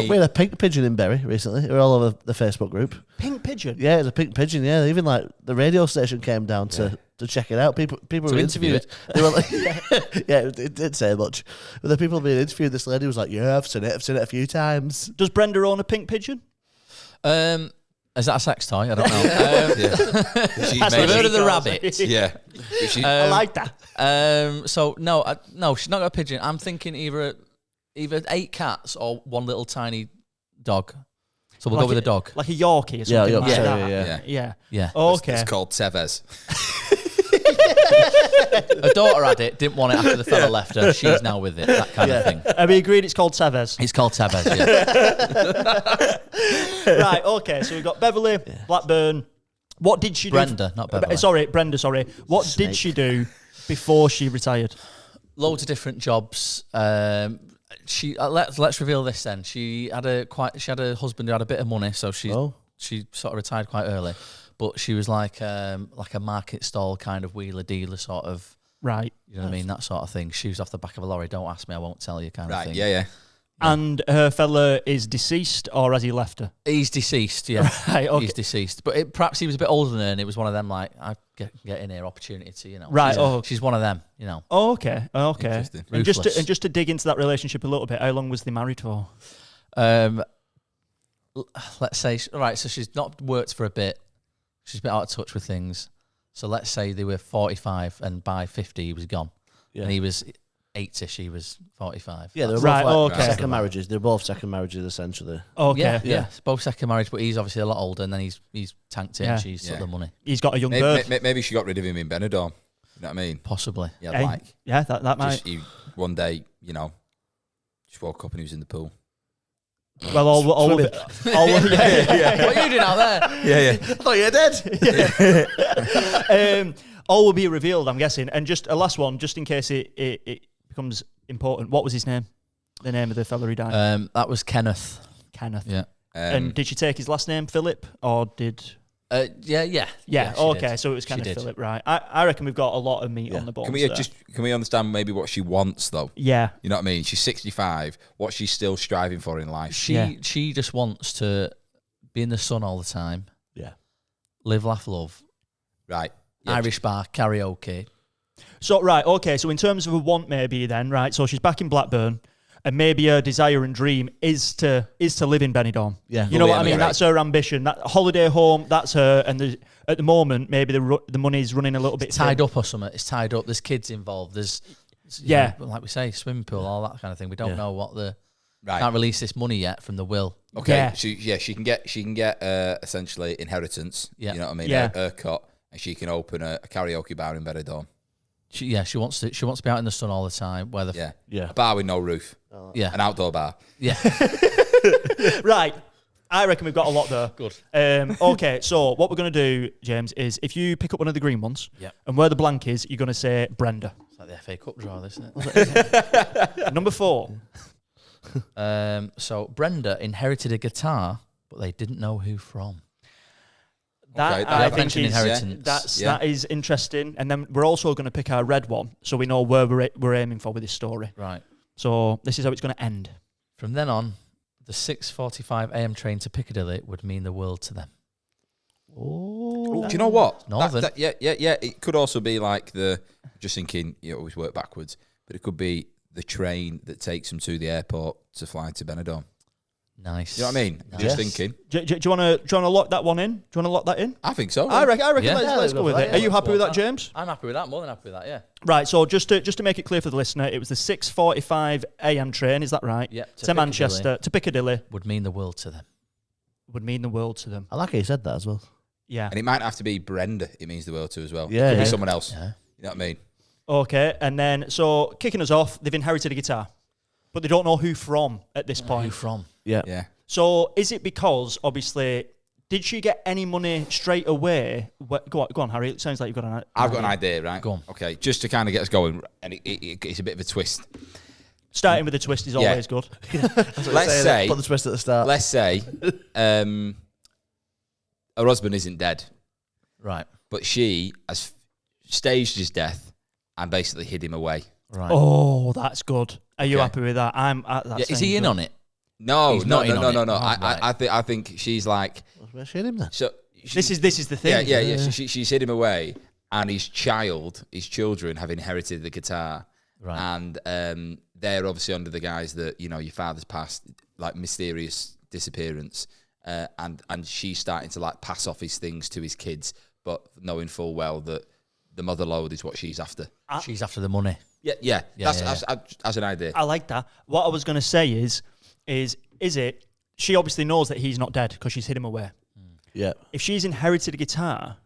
We had a pink pigeon in Bury recently. We're all over the Facebook group. Pink pigeon. Yeah, it's a pink pigeon. Yeah, even like the radio station came down to check it out. People were interview interviewed. They were like, yeah, it didn't say much. But the people being interviewed, this lady was like, "Yeah, I've seen it a few times." Does Brenda own a pink pigeon? Is that a sex toy? I don't know. She's That's You've made- heard of the calls rabbit? it. Yeah. But she- I like that. So no, she's not got a pigeon. I'm thinking either 8 cats or one little tiny dog. So we'll go with a dog. Like a Yorkie or Yeah, something like Yorkshire, that. yeah. Yeah. Yeah. Okay. It's called Tevez. Her daughter had it, didn't want it after the fella left her. She's now with it, that kind of thing. Have we agreed it's called Tevez? It's called Tevez, yeah. Right, okay, so we've got Beverly, Blackburn. What did she do? Brenda, not Beverly. Sorry, Brenda, sorry. What did she do before she retired? Loads of different jobs. Let's reveal this then. She had a husband who had a bit of money, so she sort of retired quite early. But she was like a market stall kind of wheeler dealer sort of. Right. You know what I mean? That sort of thing. Shoes off the back of a lorry. Don't ask me, I won't tell you kind of thing. Yeah. And her fella is deceased, or has he left her? He's deceased, yeah. Right, okay. He's deceased. But perhaps he was a bit older than her, and it was one of them, like, I get in here, opportunity to, you know. Right, she's one of them, you know. Oh, okay. Interesting. And just to dig into that relationship a little bit, how long was they married for? Let's say, right, so she's not worked for a bit. She's a bit out of touch with things. So let's say they were 45, and by 50 he was gone. Yeah. And he was 80, she was 45. Yeah, they were both second marriages. They're both second marriages, essentially. Okay. Yeah. It's both second marriage, but he's obviously a lot older, and then he's tanked it, and she's took the money. He's got a young bird. Maybe she got rid of him in Benidorm. You know what I mean? Possibly. Yeah, that might. One day, just woke up and he was in the pool. Well, all What are you doing out there? Yeah. I thought you were dead. All will be revealed, I'm guessing. And just a last one, just in case it becomes important. What was his name? The name of the fella who died? That was Kenneth. Yeah. And did she take his last name, Philip, or did? Yeah. Okay, did. so it was Kenneth Philip, right? I reckon we've got a lot of meat on the bones. Can we understand maybe what she wants though? Yeah. You know what I mean? She's 65. What she's still striving for in life? She just wants to be in the sun all the time. Yeah. Live, laugh, love. Right. Irish bar, karaoke. So, right, okay, so in terms of a want maybe then, right, so she's back in Blackburn, and maybe her desire and dream is to live in Benidorm. Yeah. You know what I mean? Right. That's her ambition. That holiday home, that's her, and at the moment, maybe the money's running a little bit tied up or something. It's tied up. There's kids involved. There's, like we say, swimming pool, all that kind of thing. We don't know what can't release this money yet from the will. Okay, she can get essentially inheritance. Yeah. You know what I mean? Her cut. And she can open a karaoke bar in Benidorm. She wants to be out in the sun all the time. A bar with no roof. An outdoor bar. Yeah. Right. I reckon we've got a lot there. Good. Okay, so what we're going to do, James, is if you pick up one of the green ones, and where the blank is, you're going to say Brenda. It's like the FA Cup draw, isn't it? Number 4. So Brenda inherited a guitar, but they didn't know who from. That I think that is interesting, and then we're also going to pick our red one, so we know where we're aiming for with this story. Right. So this is how it's going to end. From then on, the 6:45 a.m. train to Piccadilly would mean the world to them. Oh, do you know what? Northern. Yeah. It could also be like just thinking, you always work backwards, but it could be the train that takes them to the airport to fly to Benidorm. Nice. You know what I mean? Nice. Just thinking. Do you want to lock that one in? Do you want to lock that in? I think so. I reckon. Yeah. Let's go with it. Are you happy with that, James? I'm happy with that. More than happy with that. Yeah. Right. So just to make it clear for the listener, it was the 6:45 a.m. train. Is that right? Yeah. To Manchester, to Piccadilly. Would mean the world to them. Would mean the world to them. I like how you said that as well. Yeah. And it might have to be Brenda. It means the world to as well. Yeah. It could be someone else. Yeah. You know what I mean? Okay. And then so kicking us off, they've inherited a guitar, but they don't know who from at this point. Who from? Yeah. So is it because, obviously, did she get any money straight away? Go on, Harry. It sounds like you've got an idea. I've got an idea, right? Go on. Okay, just to kind of get us going, and it's a bit of a twist. Starting with a twist is always good. Let's say... Put the twist at the start. Let's say her husband isn't dead. Right. But she has staged his death and basically hid him away. Right. Oh, that's good. Are you happy with that? Is he in on it? No. He's not in on it. No. Right. I think she's like... Where's she him then? So this is the thing. Yeah. She's hid him away, and his children have inherited the guitar. Right. And they're obviously under the guise that, your father's passed, like mysterious disappearance. And she's starting to like pass off his things to his kids, but knowing full well that the mother load is what she's after. She's after the money. Yeah. That's an idea. I like that. What I was going to say is it? She obviously knows that he's not dead because she's hid him away. Yeah. If she's inherited a guitar,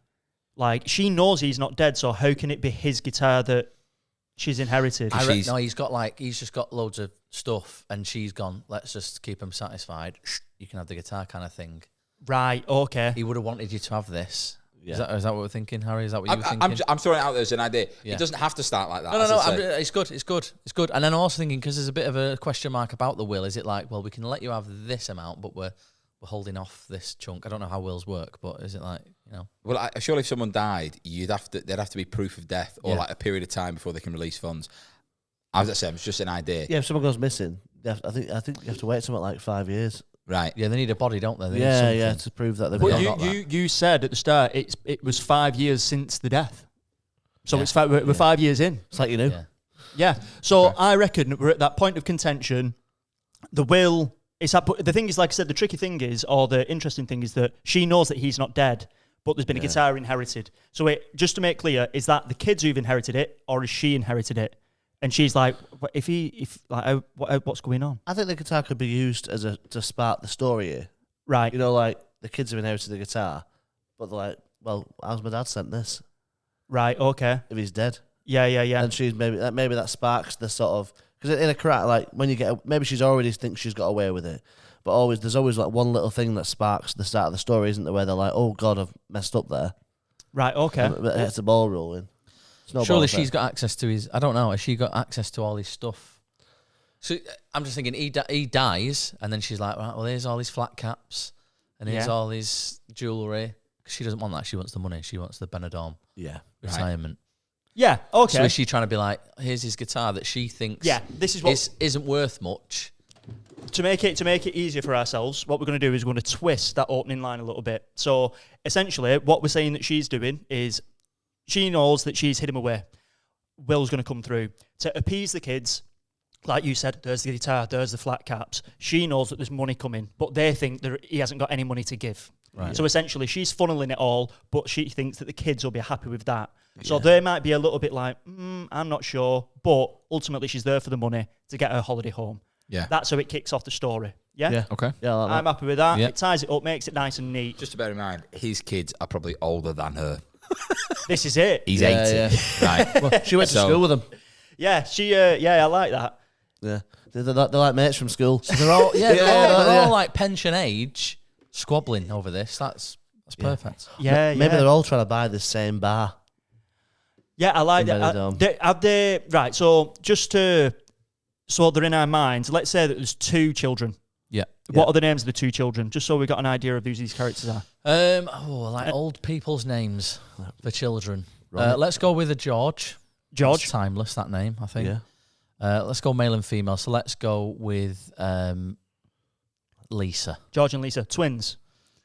Like, she knows he's not dead, so how can it be his guitar that she's inherited? No, he's just got loads of stuff, and she's gone, let's just keep him satisfied. You can have the guitar kind of thing. Right, okay. He would have wanted you to have this. Yeah. Is that what we're thinking, Harry? Is that what you were thinking? I'm throwing it out there as an idea. Yeah. It doesn't have to start like that. No, it's good. And then I'm also thinking, because there's a bit of a question mark about the will, is it like, well, we can let you have this amount, but we're holding off this chunk? I don't know how wills work, but is it like, you know? Well, surely if someone died, there'd have to be proof of death or like a period of time before they can release funds. As I said, it's just an idea. Yeah, if someone goes missing, I think you have to wait something like 5 years. Right. Yeah, they need a body, don't they? They need to prove that they've But got that. you said at the start it was 5 years since the death. So Yeah. it's we're 5 years in. It's like you knew. Yeah. Yeah. So I reckon we're at that point of contention. The will is that, the thing is, like I said, the tricky thing is, or the interesting thing is that she knows that he's not dead, but there's been a guitar inherited. So just to make clear, is that the kids who've inherited it, or has she inherited it? And she's like, what's going on? I think the guitar could be used to spark the story here. Right. You know, like the kids have inherited the guitar, but they're like, well, how's my dad sent this? Right. Okay. If he's dead. Yeah. And she's maybe that sparks the sort of, because in a crack, like when you get, maybe she's already thinks she's got away with it, but there's always like one little thing that sparks the start of the story, isn't there? Where they're like, oh God, I've messed up there. Right. Okay. And it gets the ball rolling. Surely she's got access to his. I don't know. Has she got access to all his stuff? So I'm just thinking he dies, and then she's like, right, well, here's all his flat caps, and here's all his jewellery. Because she doesn't want that. She wants the money. She wants the Benidorm retirement. Yeah. Okay. So is she trying to be like, here's his guitar that she thinks this is what isn't worth much? To make it easier for ourselves, what we're going to do is we're going to twist that opening line a little bit. So essentially, what we're saying that she's doing is she knows that she's hid him away. Will's going to come through to appease the kids. Like you said, there's the guitar, there's the flat caps. She knows that there's money coming, but they think that he hasn't got any money to give. Right. So essentially, she's funneling it all, but she thinks that the kids will be happy with that. So they might be a little bit like, I'm not sure, but ultimately she's there for the money to get her holiday home. Yeah. That's how it kicks off the story. Yeah? Okay. Yeah, I like I'm happy with that. Yeah. It ties it up, makes it nice and neat. Just to bear in mind, his kids are probably older than her. This is it. He's 80. Yeah. Right. Well, she went to school with him. Yeah, I like that. Yeah. They're like mates from school. So they're all they're all like pension age, squabbling over this. That's perfect. Yeah, Maybe they're all trying to buy the same bar. Yeah, I like In that. Benidorm. Have they, right, so so they're in our minds, let's say that there's two children. Yeah. What are the names of the two children? Just so we've got an idea of who these characters are. Like old people's names for children. Let's go with a George. George. It's timeless, that name, I think. Yeah. Let's go male and female. So let's go with Lisa. George and Lisa. Twins.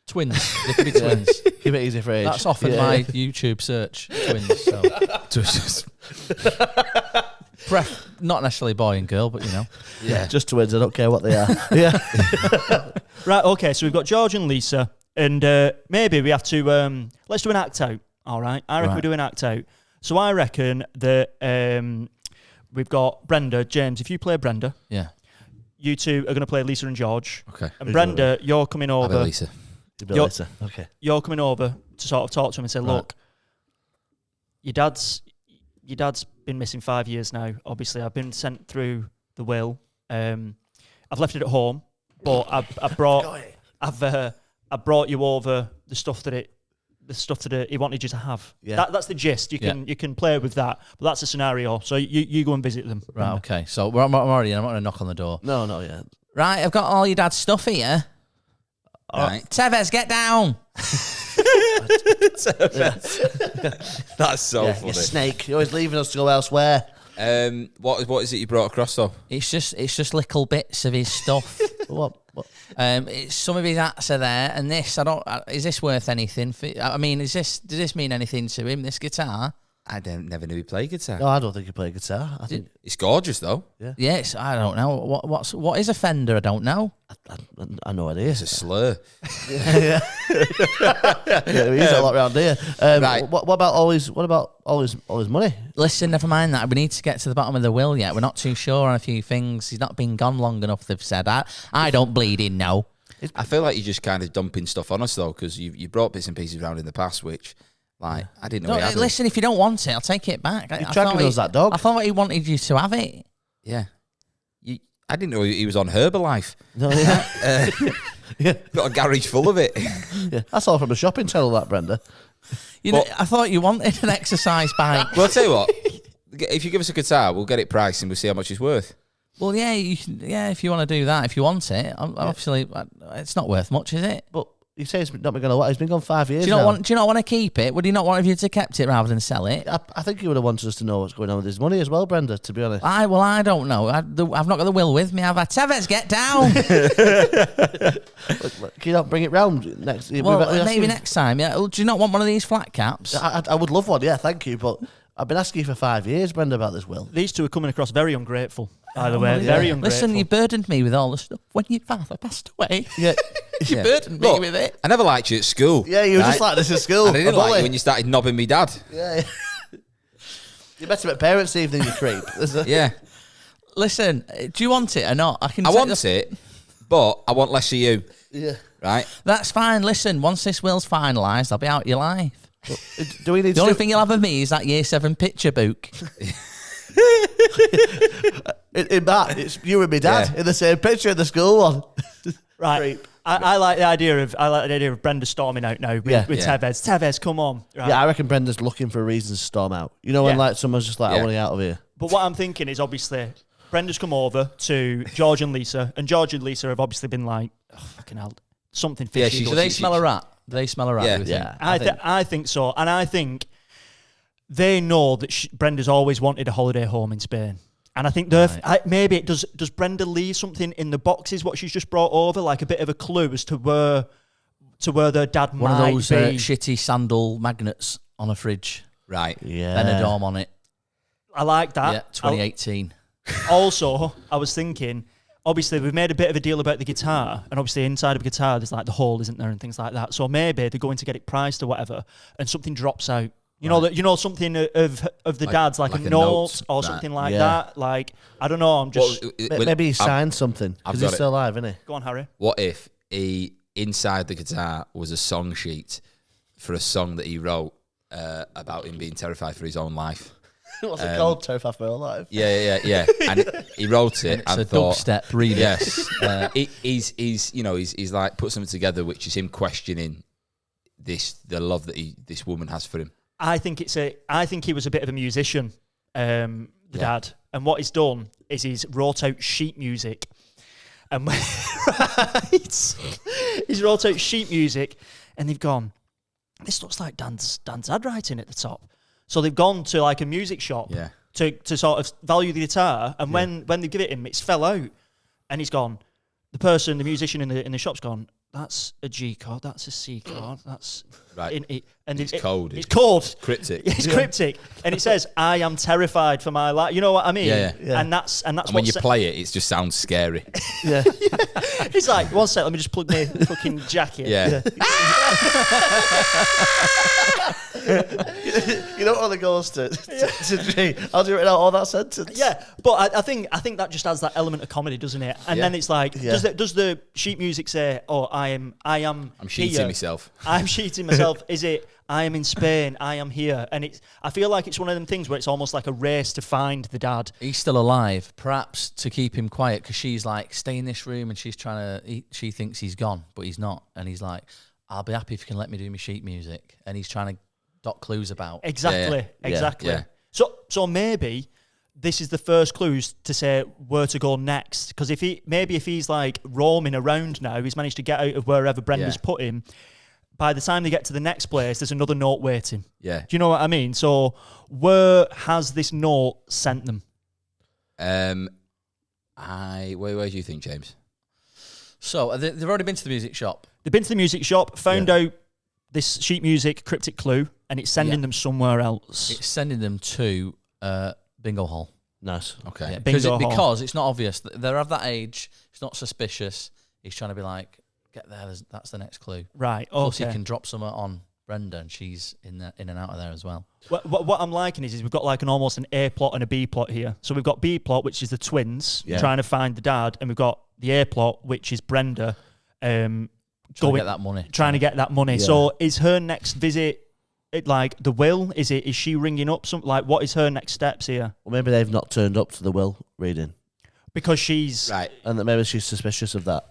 Twins. They could be twins. Keep it easy for age. That's often my YouTube search. Twins. So. Not necessarily boy and girl, but you know. Yeah. Just twins. I don't care what they are. Yeah. Right, okay, so we've got George and Lisa, and maybe we have to, let's do an act out, all right? I reckon we do an act out. So I reckon that we've got Brenda, James, if you play Brenda, you two are going to play Lisa and George. Okay. And Brenda, you're coming over. Lisa. Lisa. Okay. You're coming over to sort of talk to him and say, look, your dad's been missing 5 years now. Obviously, I've been sent through the will. I've left it at home, but I brought you over the stuff that he wanted you to have. Yeah. That's the gist. You can play with that, but that's a scenario. So you go and visit them. Right, okay. So I'm already in. I'm not going to knock on the door. No, not yet. Right, I've got all your dad's stuff here. Right. Tevez, get down. That's so funny. You snake. You're always leaving us to go elsewhere. What is it you brought across though? It's just little bits of his stuff. What? It's some of his hats are there, and this is this worth anything? I mean, does this mean anything to him? This guitar? I never knew he played guitar. No, I don't think you play guitar. I think It's gorgeous though. Yes, I don't know. What is a Fender? I don't know. I no idea. It's a slur. Yeah, we use it a lot around here. Right. What about all his money? Listen, never mind that. We need to get to the bottom of the will yet. We're not too sure on a few things. He's not been gone long enough. They've said I don't bleed in now. I feel like you're just kind of dumping stuff on us though, because you brought bits and pieces around in the past, which, Like, I didn't know. No, listen, if you don't want it, I'll take it back. He's dragging us that dog. I thought he wanted you to have it. Yeah. I didn't know he was on Herbalife. No, yeah. Got a garage full of it. Yeah. That's all from a shopping channel, that, Brenda. I thought you wanted an exercise bike. Well, I'll tell you what. If you give us a guitar, we'll get it priced and we'll see how much it's worth. Well, yeah, if you want to do that, if you want it, obviously it's not worth much, is it? But you say it's not been going to. He's been gone 5 years. Do you not want to keep it? Would you not want if you'd kept it rather than sell it? I think he would have wanted us to know what's going on with his money as well, Brenda. To be honest, I don't know. I've not got the will with me. Have I? Tevez, get down. look, can you not bring it round next? Well, maybe next time. Yeah. Do you not want one of these flat caps? I would love one. Yeah, thank you. But I've been asking you for 5 years, Brenda, about this will. These two are coming across very ungrateful. By the way, very ungrateful. Listen, you burdened me with all the stuff when your father passed away. Yeah. You burdened me with it. I never liked you at school. Yeah, you were just like this at school. And I didn't like you when you started knobbing me dad. Yeah. You better at parents' evening, you creep. Yeah. Listen, do you want it or not? I want it, but I want less of you. Yeah. Right? That's fine. Listen, once this will's finalised, I'll be out of your life. Do we need the only thing you'll have of me is that year 7 picture book. in that, it's you and me dad in the same picture in the school one. Right. I like the idea of Brenda storming out now with Tevez. Tevez, come on. Right. Yeah, I reckon Brenda's looking for a reason to storm out. You know when like someone's just like, I want to get out of here. But what I'm thinking is obviously Brenda's come over to George and Lisa, and George and Lisa have obviously been like, oh, fucking hell, something fishy. Do they smell a rat? Do they smell a rat? Yeah. I think so. And I think they know that Brenda's always wanted a holiday home in Spain. And I think maybe it does Brenda leave something in the boxes, what she's just brought over, like a bit of a clue as to where their dad might be. One of those shitty sandal magnets on a fridge. Right. Yeah. Benidorm on it. I like that. Yeah, 2018. Also, I was thinking, obviously, we've made a bit of a deal about the guitar, and obviously inside of a guitar, there's like the hole, isn't there, and things like that. So maybe they're going to get it priced or whatever, and something drops out. You know something of the dad's, like a note or something like that. Like, I don't know. I'm just maybe he signed something because he's still alive, isn't he? Go on, Harry. What if inside the guitar was a song sheet for a song that he wrote about him being terrified for his own life? What's it called? Terrified for your life. Yeah. And he wrote it and it's a thought, dubstep remix. Yes. He's like put something together, which is him questioning the love that this woman has for him. I think he was a bit of a musician, the dad, and what he's done is he's wrote out sheet music, and he's wrote out sheet music, and they've gone, this looks like Dan's handwriting at the top, so they've gone to like a music shop to sort of value the guitar, and when they give it him, it's fell out, and he's gone. The musician in the shop's gone, that's a G chord, that's a C chord, that's right. It's code. It's code. Cryptic. It's cryptic, and it says, "I am terrified for my life." You know what I mean? Yeah. And that's and when you play it, it just sounds scary. Yeah. It's like, one sec, let me just plug my fucking jacket. Yeah. You don't want to go to G. I'll do it out all that sentence. Yeah, but I think that just adds that element of comedy, doesn't it? And then it's like, does the sheet music say, "Oh, I'm sheeting myself. I'm sheeting myself." Is it, "I am in Spain, I am here"? And I feel like it's one of them things where it's almost like a race to find the dad. He's still alive, perhaps to keep him quiet, because she's like, stay in this room, and she's she thinks he's gone, but he's not. And he's like, I'll be happy if you can let me do my sheet music. And he's trying to dot clues about. Exactly. Yeah. So maybe this is the first clues to say where to go next. Because if he's like roaming around now, he's managed to get out of wherever Brenda's put him. By the time they get to the next place, there's another note waiting. Yeah. Do you know what I mean? So where has this note sent them? Where do you think, James? So they've already been to the music shop. They've been to the music shop, found out this sheet music cryptic clue, and it's sending them somewhere else. It's sending them to bingo hall. Nice. Okay. Yeah, because it's not obvious. They're of that age. It's not suspicious. He's trying to be like, get there. That's the next clue. Right. Okay. Plus, he can drop some on Brenda, and she's in and out of there as well. What I'm liking is we've got like almost an A plot and a B plot here. So we've got B plot, which is the twins trying to find the dad, and we've got the A plot, which is Brenda trying to get that money. Yeah. So is her next visit like the will? Is she ringing up some? Like, what is her next steps here? Well, maybe they've not turned up to the will reading, Because she's Right. and that maybe she's suspicious of that.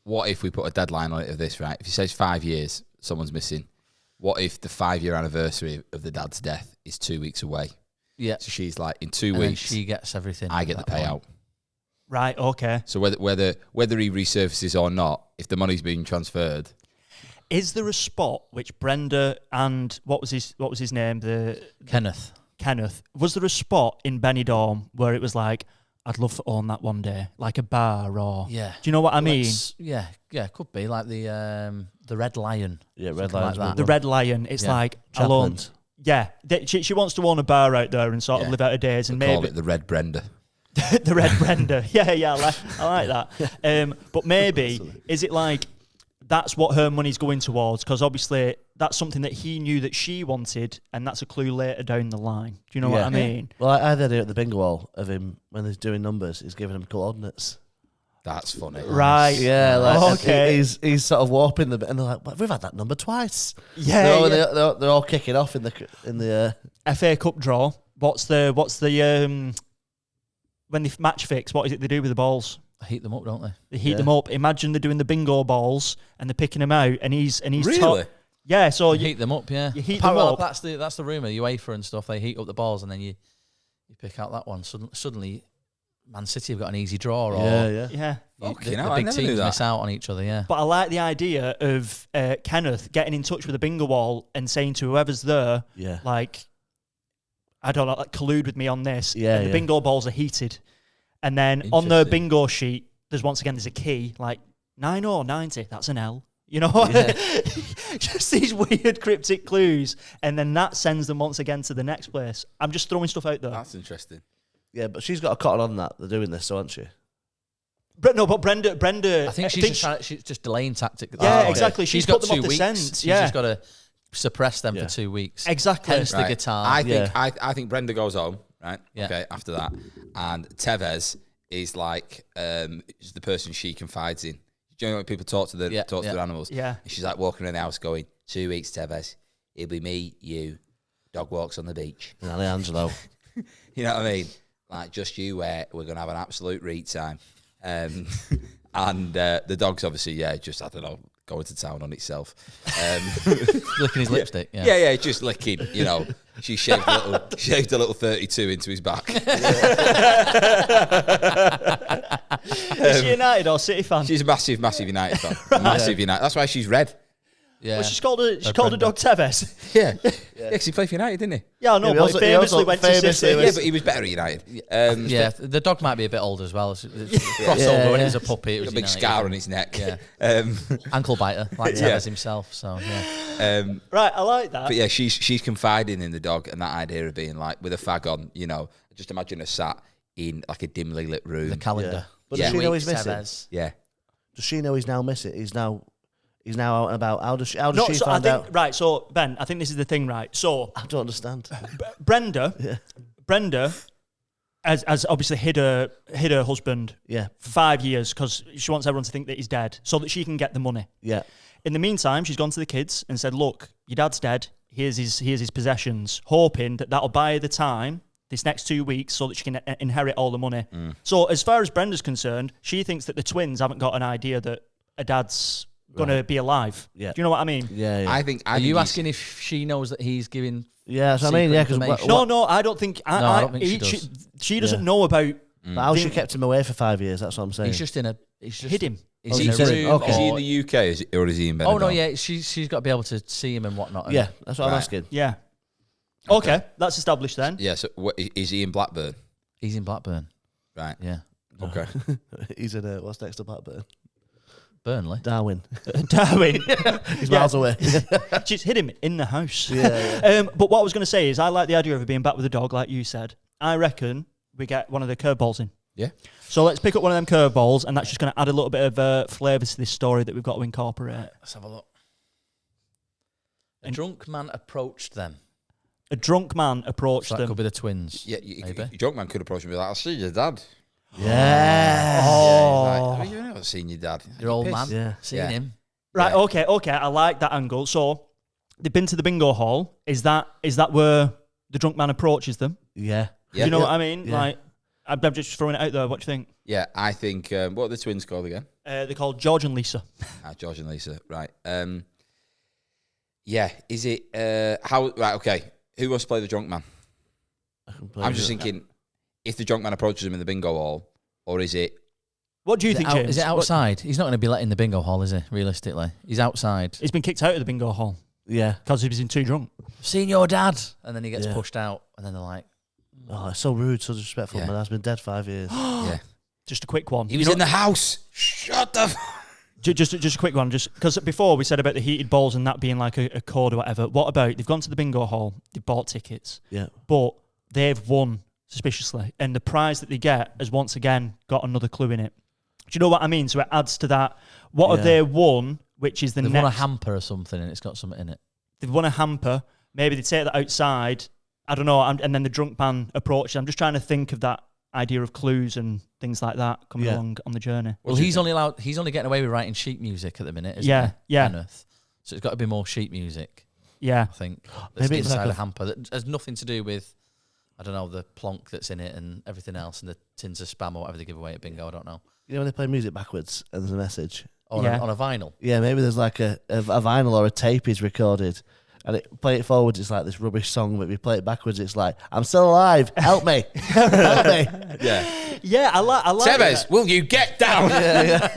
What if we put a deadline on it of this, right? If he says 5 years, someone's missing. What if the 5-year anniversary of the dad's death is 2 weeks away? Yeah. So she's like, in 2 And then weeks, she gets everything. I get the at that payout. point. right. Okay. So whether he resurfaces or not, if the money's being transferred, Is there a spot which Brenda and what was his name? The Kenneth. Was there a spot in Benidorm where it was like, I'd love to own that one day, like a bar or? Yeah. Do you know what I mean? Yeah, could be like the Red Lion. Yeah, Red Something Lion's like that. The Red Lion. It's Yeah. like alone. Chaplin's. Yeah, she wants to own a bar out there and sort of Yeah. live out her days, and call maybe it the Red Brenda. the Red Brenda. Yeah, I like that. But maybe is it like that's what her money's going towards? Because obviously that's something that he knew that she wanted, and that's a clue later down the line. Do you know what I mean? Well, I had the idea at the bingo hall of him when he's doing numbers. He's giving them coordinates. That's funny. Right. Yeah, like Okay. He's sort of warping the bit, and they're like, well, "We've had that number twice." Yeah. They're all kicking off in the. FA Cup draw. What's the when they match fix? What is it they do with the balls? Heat them up, don't they? They heat them up. Imagine they're doing the bingo balls and they're picking them out, and he's Really? Yeah. So You heat them up, yeah. you heat them Well, up. that's the rumour. UEFA and stuff, they heat up the balls and then you pick out that one. Suddenly, Man City have got an easy draw. Or Yeah. Yeah. Okay, the no, I big never knew teams that. miss out on each other, yeah. But I like the idea of Kenneth getting in touch with the bingo wall and saying to whoever's there, Yeah. like, I don't know, like, collude with me on this. Yeah, And the yeah. bingo balls are heated. And then on the Interesting. bingo sheet, there's a key, like 9 or 90, that's an L. You know, Yeah. just these weird cryptic clues. And then that sends them once again to the next place. I'm just throwing stuff out there. That's interesting. Yeah, but she's got a cotton on that. They're doing this, so aren't she? But Brenda. I think she's just delaying tactic. Yeah, okay. exactly. She's put got them 2 off the weeks. scent. She's Yeah, just got to suppress them Yeah. for 2 weeks. exactly. Hence the Right. guitar. I think Brenda goes home, right? Yeah. Okay, after that. And Tevez is like is the person she confides in. Do you know when people talk to their animals? Yeah. And she's like walking around the house going, 2 weeks, Tevez. It'll be me, you, dog walks on the beach. And Alejandro. You know what I mean? Like, just you where we're going to have an absolute read time. And the dog's obviously, just, I don't know, going to town on itself. Licking his lipstick, yeah. Yeah, just licking, you know. She shaved a little 32 into his back. Is she United or City fan? She's a massive United fan. Massive United. That's why she's red. Yeah. Well, she's called a dog Tevez. Yeah. Yeah, 'cause he played for United, didn't he? Yeah, I know, Yeah, but he he famously also went famously to City. was- Yeah, but he was better at United. Yeah, the dog might be a bit old as well. It's crossover when he was a puppy. It Got was a big United. scar on his neck. Yeah. Ankle biter, like Yeah. Tevez himself. So yeah, Right, I like that. But yeah, she's confiding in the dog, and that idea of being like with a fag on, you know, just imagine her sat in like a dimly lit room. the calendar. But Yeah. does she know he's Weeks, missing? Tevez. Yeah. Does she know he's now missing? He's now out and about. How does she No, so I find think, out? right, so Ben, I think this is the thing, right? So I don't understand. Brenda has obviously hid her husband Yeah, for 5 years because she wants everyone to think that he's dead so that she can get the money. yeah, In the meantime, she's gone to the kids and said, look, your dad's dead. Here's his possessions, hoping that that'll buy her the time this next 2 weeks so that she can inherit all the money. So as far as Brenda's concerned, she thinks that the twins haven't got an idea that a dad's going to be alive. Yeah. Do you know what I mean? yeah. I think Are you he's- asking if she knows that he's giving? Yeah, that's what I mean. Yeah, because Secret No, I don't think. I don't think she does. She doesn't Yeah. know about. how she kept him away for 5 years. That's what I'm saying. He's just in a. He's just Hid him. Is Oh, he you in a said- room? okay. Is he in or- the UK or is he in Benidorm? Oh no, yeah. She's got to be able to see him and whatnot. And Yeah, that's what I'm Right. asking. Yeah. Okay, that's established then. Yeah, so is he in Blackburn? he's in Blackburn. Right. Yeah, Okay. He's in what's next to Blackburn? Burnley. Darwin. Darwin. He's miles away. She's hid him in the house. Yeah, But what I was going to say is, I like the idea of her being back with a dog, like you said. I reckon we get one of the curveballs in. Yeah. So let's pick up one of them curveballs, and that's just going to add a little bit of flavour to this story that we've got to incorporate. Let's have a look. A drunk man approached them. A drunk man approached So that them. could be the twins. Yeah, maybe. your drunk man could approach me and be like, I'll see your dad. Yeah. Oh. Like, you've never seen your dad. Your old Piss. man. Yeah. Seeing Yeah. him. Right, Yeah. okay, I like that angle. So they've been to the bingo hall. Is that where the drunk man approaches them? Yeah. Yeah. You know what I mean? Yeah. Like, I'm just throwing it out there. What do you think? Yeah, I think. What are the twins called again? They're called George and Lisa. George and Lisa. Right. Yeah. Is it how? Right. Okay. Who wants to play the drunk man? I'm just thinking, if the drunk man approaches him in the bingo hall, or is it? What do you think, James? Is it outside? He's not going to be let in the bingo hall, is he? Realistically, he's outside. He's been kicked out of the bingo hall. Yeah. Because he was too drunk. I've seen your dad, and then he gets pushed out, and then they're like, Oh, it's so rude, so disrespectful. My dad's been dead 5 years. Yeah. Just a quick one. He was in the house. Shut the. Just a quick one, just because before we said about the heated balls and that being like a code or whatever. What about they've gone to the bingo hall, they've bought tickets, but they've won suspiciously, and the prize that they get has once again got another clue in it. Do you know what I mean? So it adds to that. What have they won? Which is the they've next. won a hamper or something, and it's got something in it. They've won a hamper. Maybe they take that outside. I don't know. And then the drunk man approaches. I'm just trying to think of that idea of clues and things like that coming along on the journey. Well, he's only getting away with writing sheet music at the minute, isn't he? Yeah. Kenneth. So it's got to be more sheet music. Yeah. I think. Maybe it's inside like a hamper that has nothing to do with, I don't know, the plonk that's in it and everything else, and the tins of spam or whatever they give away at bingo. I don't know. You know when they play music backwards and there's a message? On a vinyl. Yeah, maybe there's like a vinyl or a tape he's recorded. And play it forwards, it's like this rubbish song. But if you play it backwards, it's like, I'm still alive. Help me. Help me. Yeah. Yeah, I like Tevez, that. will you get down?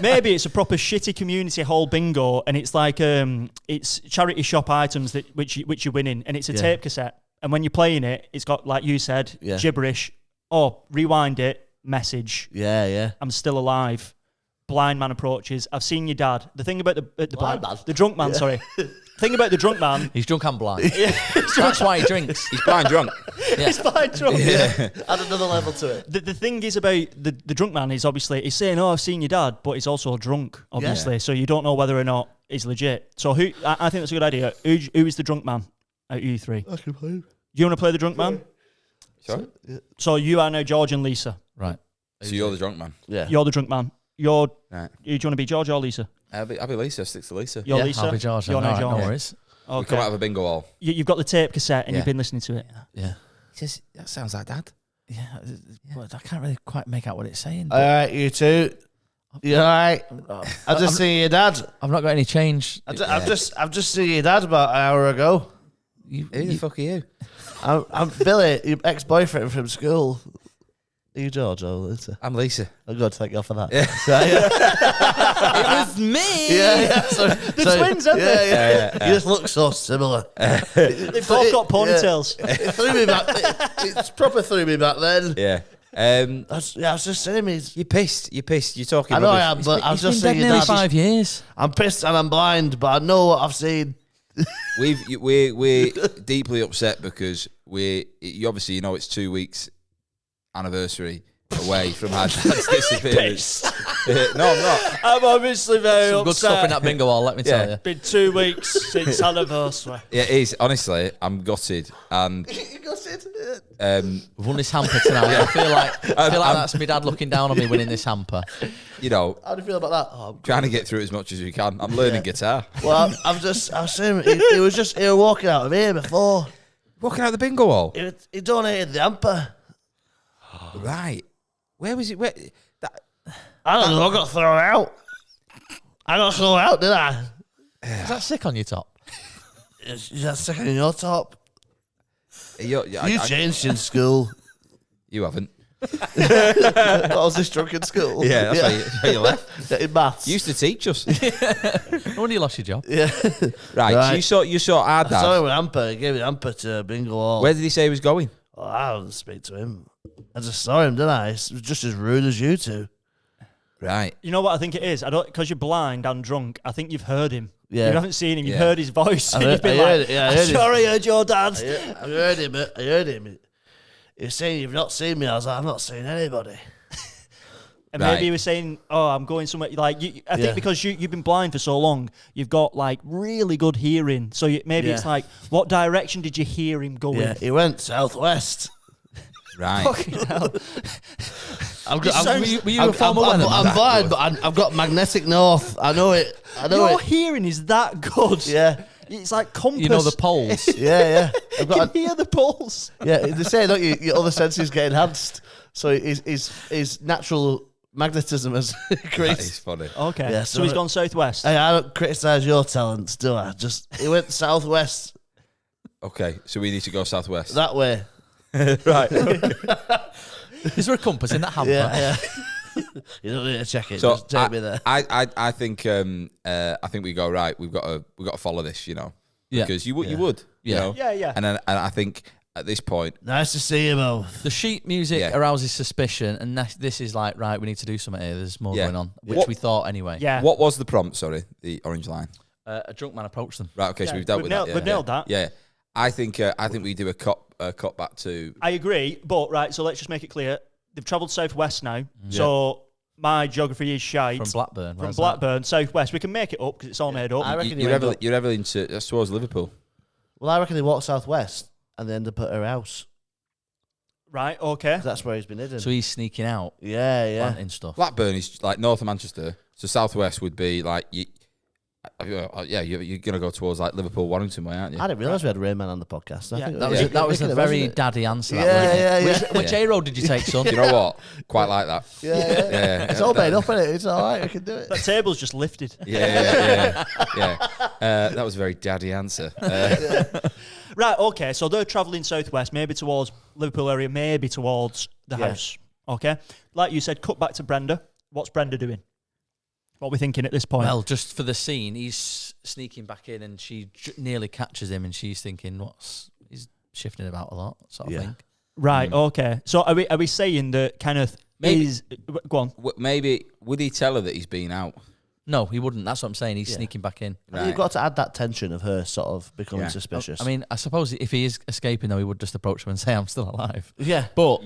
Maybe it's a proper shitty community hall bingo, and it's like it's charity shop items that which you're winning, and it's a tape cassette. And when you're playing it, it's got, like you said, gibberish. Oh, rewind it. Message. Yeah. I'm still alive. Blind man approaches. I've seen your dad. The thing about the drunk man. Sorry. Thing about the drunk man. He's drunk and blind. That's why he drinks. He's blind drunk. He's blind drunk. Add another level to it. The thing is about the drunk man is obviously he's saying, "Oh, I've seen your dad," but he's also drunk, obviously. So you don't know whether or not he's legit. So I think that's a good idea. Who is the drunk man out of you three? I can play him. You want to play the drunk man? Sorry? So you are now George and Lisa. Right. So you're the drunk man. Yeah. You're the drunk man. You're. Right. Do you want to be George or Lisa? I'll be Lisa. Stick to Lisa. You're Lisa. I'll be George. You're now George. No worries. We Okay. come out of a bingo hall. You've got the tape cassette and you've been listening to it. Yeah. He says, that sounds like Dad. Yeah. But I can't really quite make out what it's saying. All right, you two. You all right? I've just seen your dad. I've not got any change. I've just seen your dad about an hour ago. Who the fuck are you? I'm Billy, your ex-boyfriend from school. Are you George or Lisa? I'm Lisa. Oh, good. Thank God for that. Yeah. It was me. Yeah. The twins, aren't they? Yeah. You just look so similar. They've both got ponytails. It threw me back. It's proper threw me back then. Yeah. I was just saying him. You're pissed. You're talking I know rubbish. I am, but I've He's just been seen dead your nearly dad. 5 years. I'm pissed and I'm blind, but I know what I've seen. We're deeply upset because obviously you know it's 2 weeks anniversary away from our dad's disappearance. No, I'm not. I'm obviously very Some good stuff in that bingo hall, let me tell you. Been 2 weeks since anniversary. Yeah, it is. Honestly, I'm gutted. And You got it. We've won this hamper tonight. I feel like that's my dad looking down on me winning this hamper. you know, How do you feel about that? Oh, trying to get through as much as we can. I'm learning guitar. well, I was saying he was walking out of here before. Walking out the bingo hall. He donated the hamper. Right. Where was it? Where? I don't know. I got thrown out. Did I? Is that sick on your top? Is that sticking in your top? You Changed in school. You haven't. I was this drunk in school. Yeah, that's why you left. In maths. You used to teach us. No wonder you lost your job. Yeah. Right. So you saw our I saw dad. him with hamper. He gave me the hamper to bingo hall. Where did he say he was going? Oh, I didn't speak to him. I just saw him, didn't I? It was just as rude as you two. Right. You know what I think it is? Because you're blind and drunk, I think you've heard him. Yeah. You haven't seen him, you've Yeah. heard his voice. I And you've been heard like, it, yeah, I heard it. sorry, I heard your dad. I heard him. I heard him. He was saying, "You've not seen me." I was like, "I've not seen anybody." And Right. maybe he was saying, "Oh, I'm going somewhere." Like, I think because you've been blind for so long, you've got like really good hearing. So maybe it's like, what direction did you hear him going? Yeah, he went southwest. Right. Fucking hell. Were you a former weatherman? I'm blind, but I've got magnetic north. I know it. Your hearing is that good. Yeah. It's like compass. You know the poles. Yeah. I've You got can hear the pulse. yeah, they say, don't you? Your other senses get enhanced. So his natural magnetism has That increased. is funny. Okay. Yeah, so he's gone southwest. Hey, I don't criticise your talents, do I? He went southwest Okay, so we need to go southwest. that way. Right. Is there a compass in that hamper? Yeah. You don't need to check it. So Just take me there. I think we go right. We've got to follow this, you know, Yeah. because you would, you Yeah. know, Yeah. and I think at this point, Nice to see you both. The sheet music Yeah. arouses suspicion, and this is like, right, we need to do something here. There's more Yeah. going on, which What- we thought anyway. Yeah. what was the prompt? Sorry, the orange line. A drunk man approached them. Right. Okay, so Yeah, we've dealt we've with nailed- that. we've nailed that. Yeah. I think we do a cut back to. I agree, but right, so let's just make it clear. They've travelled southwest now, so my geography is shite. From Blackburn. From where's Blackburn, southwest. We can make it up because it's all made up. I reckon You're ever into that's towards Liverpool. Well, I reckon they walked southwest and they end up at her house. Right, okay. That's where he's been hidden. that? So he's sneaking out, yeah. planting stuff. Blackburn is like north of Manchester, so southwest would be like you're gonna go towards like Liverpool, Warrington way, aren't you? I didn't realise we had Rain Man on the podcast. I Yeah. think That was making a it, very wasn't it? daddy answer. That Yeah, wasn't it? yeah. Which A road did you take, son? Do you know what? Quite like that. Yeah. It's all made up, isn't it? It's all right. I can do it. That table's just lifted. Yeah. That was a very daddy answer. Right, okay, so they're travelling southwest, maybe towards Liverpool area, maybe towards the Yeah. house. Okay? Like you said, cut back to Brenda. What's Brenda doing? What are we thinking at this point? Well, just for the scene, he's sneaking back in, and she nearly catches him, and she's thinking, he's shifting about a lot, sort of thing. right, okay. So are we saying that Kenneth Maybe- is... Go on. Maybe would he tell her that he's been out? No, he wouldn't. That's what I'm saying. He's Yeah. sneaking back in. I think You've got to add that tension of her sort of becoming Yeah. suspicious. I mean, I suppose if he is escaping, though, he would just approach him and say, "I'm still alive." yeah. But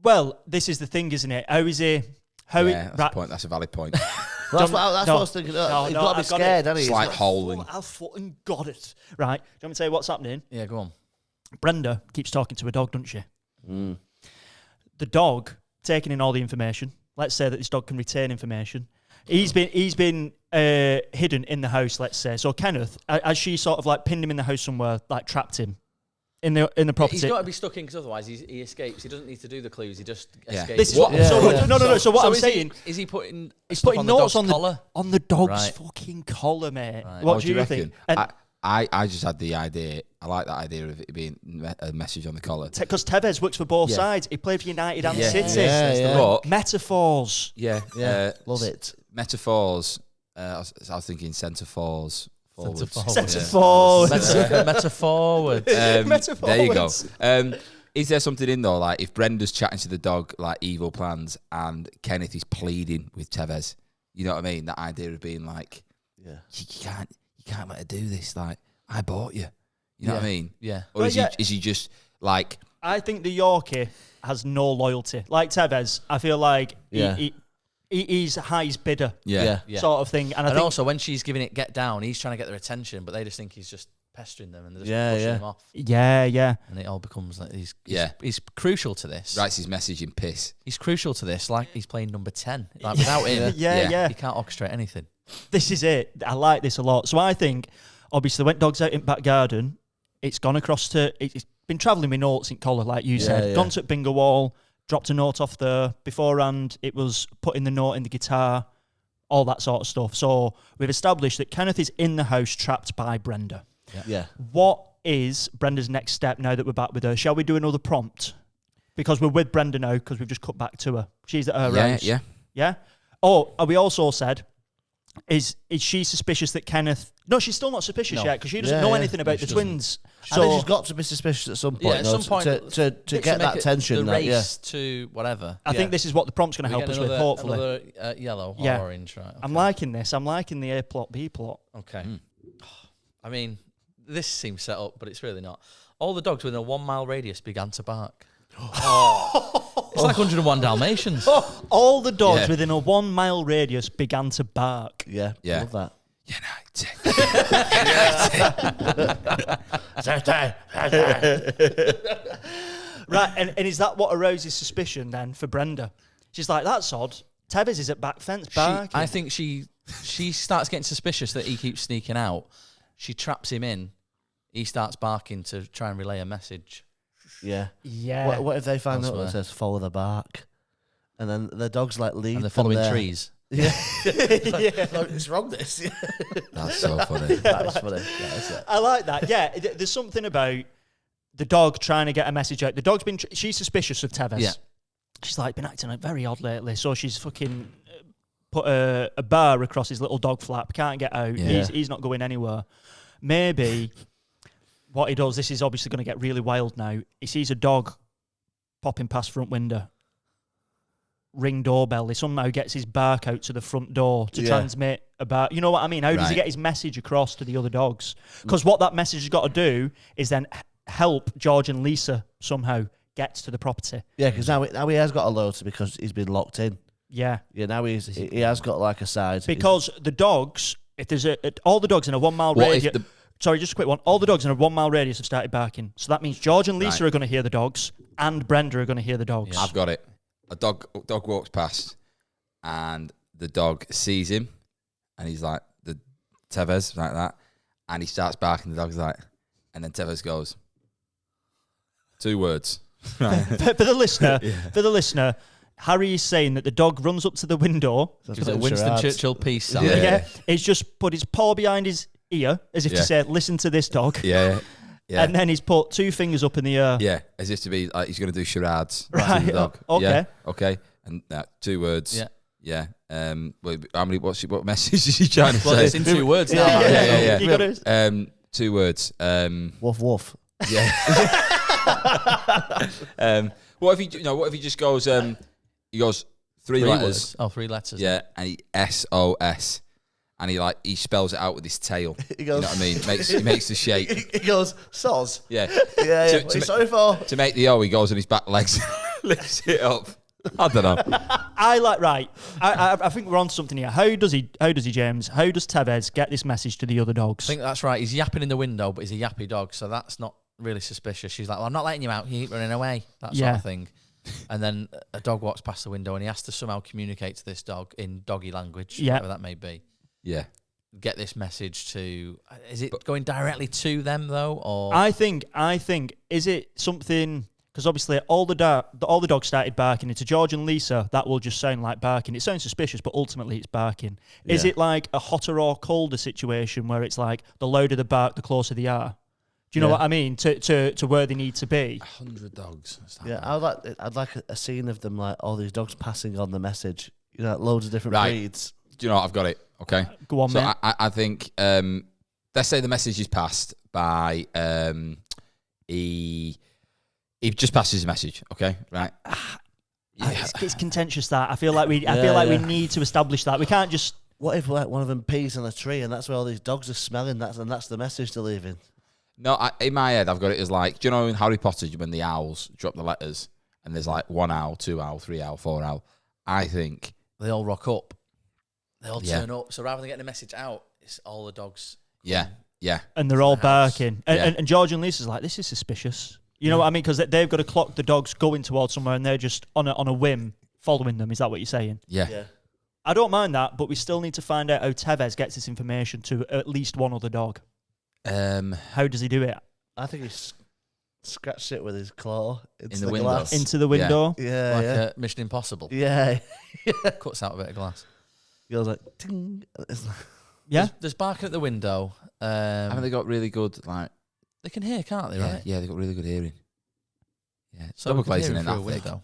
Well, this is the thing, isn't it? How is he... How Yeah, he, that's right, a point. That's a valid point. Well, that's what I no. was thinking. No, He's no, got to be I've got scared, it. hasn't he? Slight hole in. I've fucking got it. Right. Do you want me to tell you what's happening? yeah, go on. Brenda keeps talking to her dog, doesn't she? Mm. The dog taking in all the information. Let's say that this dog can retain information. He's been hidden in the house. Let's say so. Kenneth, as she sort of like pinned him in the house somewhere, like trapped him in the property. He's got to be stuck in because otherwise he escapes. He doesn't need to do the clues. He just Yeah. escapes. This is what. Yeah, so yeah. no. So what I'm is saying, is he putting? he's stuff putting on the notes dog's on the collar? on the dog's Right. fucking collar, mate. Right. What What do you think? And I just had the idea. I like that idea of it being a message on the collar. because Tevez works for both Yeah. sides. He played for United and Yeah. City. Yeah. But Metaphors. yeah, Yeah. Love it. metaphors. I was thinking centre forwards. Forwards. Centre forwards. Meta forward. There you go. Metaphors. Is there something in though, like if Brenda's chatting to the dog like evil plans, and Kenneth is pleading with Tevez? You know what I mean? That idea of being like, Yeah. you can't let her do this. Like I bought you. You know what I mean? Yeah. Or Well, is yeah. he just like? I think the Yorkie has no loyalty. Like Tevez, I feel like Yeah. he's highest bidder Yeah. Yeah. sort of thing. And I And think also, when she's giving it get down, he's trying to get their attention, but they just think he's just pestering them and they're just Yeah, pushing yeah. him off. yeah. And it all becomes like he's Yeah. he's crucial to this. Writes his message in piss. He's crucial to this, like he's playing number 10. Like without him, Yeah. he can't orchestrate anything. This is it. I like this a lot. So I think, obviously, when dog's out in back garden, it's gone across to. It's been travelling with notes in collar, like you said. yeah. Gone to Bingo Wall, dropped a note off there. Beforehand, it was putting the note in the guitar, all that sort of stuff. So we've established that Kenneth is in the house, trapped by Brenda. Yeah. What is Brenda's next step now that we're back with her? Shall we do another prompt? Because we're with Brenda now, because we've just cut back to her. She's at her house. Yeah. Yeah? Oh, we also said, is she suspicious that Kenneth... No, she's still not suspicious No. yet, because she doesn't Yeah, know yeah. anything about she the doesn't. twins. I think So she's got to be suspicious at some point, Yeah, at though, some point, to get that tension. The That, yeah. race to whatever. I think this is what the prompt's going to We help get us with, another- hopefully. Another yellow or Yeah. orange, right? I'm liking this. I'm liking the A plot, B plot. Okay. I mean, this seems set up, but it's really not. All the dogs within a 1 mile radius began to bark. It's like 101 Dalmatians. All the dogs Yeah. within a 1 mile radius began to bark. Yeah. Yeah. Love that. Right, and is that what arouses suspicion then for Brenda? She's like, that's odd. Tevez is at back fence barking. I think she starts getting suspicious that he keeps sneaking out. she traps him in. He starts barking to try and relay a message. Yeah. Yeah. What if they find out that Elsewhere. it says follow the bark, and then the dogs like lead And they're them following there? trees. Yeah. Yeah. No, it's wrong. This. That's so funny. That is funny. That is it. I like that. Yeah, there's something about the dog trying to get a message out. The dog's been. She's suspicious of Tevez. Yeah. She's like been acting like very odd lately. So she's fucking put a bar across his little dog flap. Can't get out. Yeah. He's not going anywhere. Maybe what he does. This is obviously going to get really wild now. He sees a dog popping past front window. Ring doorbell. He somehow gets his bark out to the front door to transmit about. You know what I mean? How does he Right. get his message across to the other dogs? Because what that message has got to do is then help George and Lisa somehow get to the property. Yeah, because now he has got a loyalty because he's been locked in. Yeah, Yeah, now he has got like a side. because the dogs, if there's all the dogs in a 1 mile What if radius. the- Sorry, just a quick one. All the dogs in a 1 mile radius have started barking. So that means George and Lisa Right. are going to hear the dogs, and Brenda are going to hear the dogs. I've got it. A dog walks past, and the dog sees him, and he's like, the Tevez, like that, and he starts barking. The dog's like, and then Tevez goes, 2 words. Right. For the listener, Harry is saying that the dog runs up to the window. Gives it a Winston Churchill peace sign. Yeah. Yeah, he's just put his paw behind his ear as if to Yeah. say, "Listen to this dog." Yeah, yeah, And then he's put 2 fingers up in the air. yeah. As if to be like he's going to do charades. Right, To the dog. okay. Yeah, okay. And 2 words. Yeah. Yeah. How many? What message is he trying to Well, say? it's in 2 words now. Yeah, yeah, yeah. You gotta, 2 words. Woof woof. Yeah. What if he just goes? He goes 3 3 letters. words. Oh, 3 letters. Yeah, and he S.O.S. And he spells it out with his tail. He You know goes. what I mean? He makes the shape. He goes soz. Yeah. Yeah, yeah. To- What are to you sorry for? To make the O, he goes on his back legs, lifts it up. I don't know. I like right. I think we're on something here. How does he, James? How does Tevez get this message to the other dogs? I think that's right. He's yapping in the window, but he's a yappy dog, so that's not really suspicious. She's like, well, I'm not letting you out. You keep running away. That sort Yeah. of thing. And then a dog walks past the window, and he has to somehow communicate to this dog in doggy language, Yeah. whatever that may be. Yeah. Get this message to... Is it going directly to them, though? Or I think, is it something... Because obviously all the dogs started barking. It's to George and Lisa, that will just sound like barking. It sounds suspicious, but ultimately it's barking. Is Yeah. it like a hotter or colder situation where it's like the louder the bark, the closer they are? Do you know Yeah. what I mean? To where they need to be. 100 dogs. Yeah, I'd like a scene of them like all these dogs passing on the message. You know, like loads of different Right. breeds. Do you know what? I've got it. Okay. Go on, So mate. I think, let's say the message is passed by, he just passes his message. Okay. Right. It's contentious that. I feel like we Yeah. need to establish that. We can't just... What if like one of them pees on a tree and that's where all these dogs are smelling? That's the message they're leaving. No, in my head, I've got it as like, do you know in Harry Potter when the owls drop the letters and there's like 1 owl, 2 owl, 3 owl, 4 owl? I think, they all rock up. They all Yeah. turn up. So rather than getting a message out, it's all the dogs. yeah. And they're all the house. barking. Yeah. And George and Lisa's like, this is suspicious. You know what I mean? Because they've got to clock the dogs going towards somewhere and they're just on a whim following them. Is that what you're saying? Yeah. I don't mind that, but we still need to find out how Tevez gets this information to at least one other dog. How does he do it? I think he scratched it with his claw into In the the window. glass. Into the window? Yeah, Like yeah. Mission Impossible. Yeah. Cuts out a bit of glass. He goes like, ting. It's like, Yeah? There's barking at the window. Haven't they got really good, like, They can hear, can't they, yeah, right? yeah, they've got really good hearing. Yeah. So Double we can hear glazing him in through that a thick. window.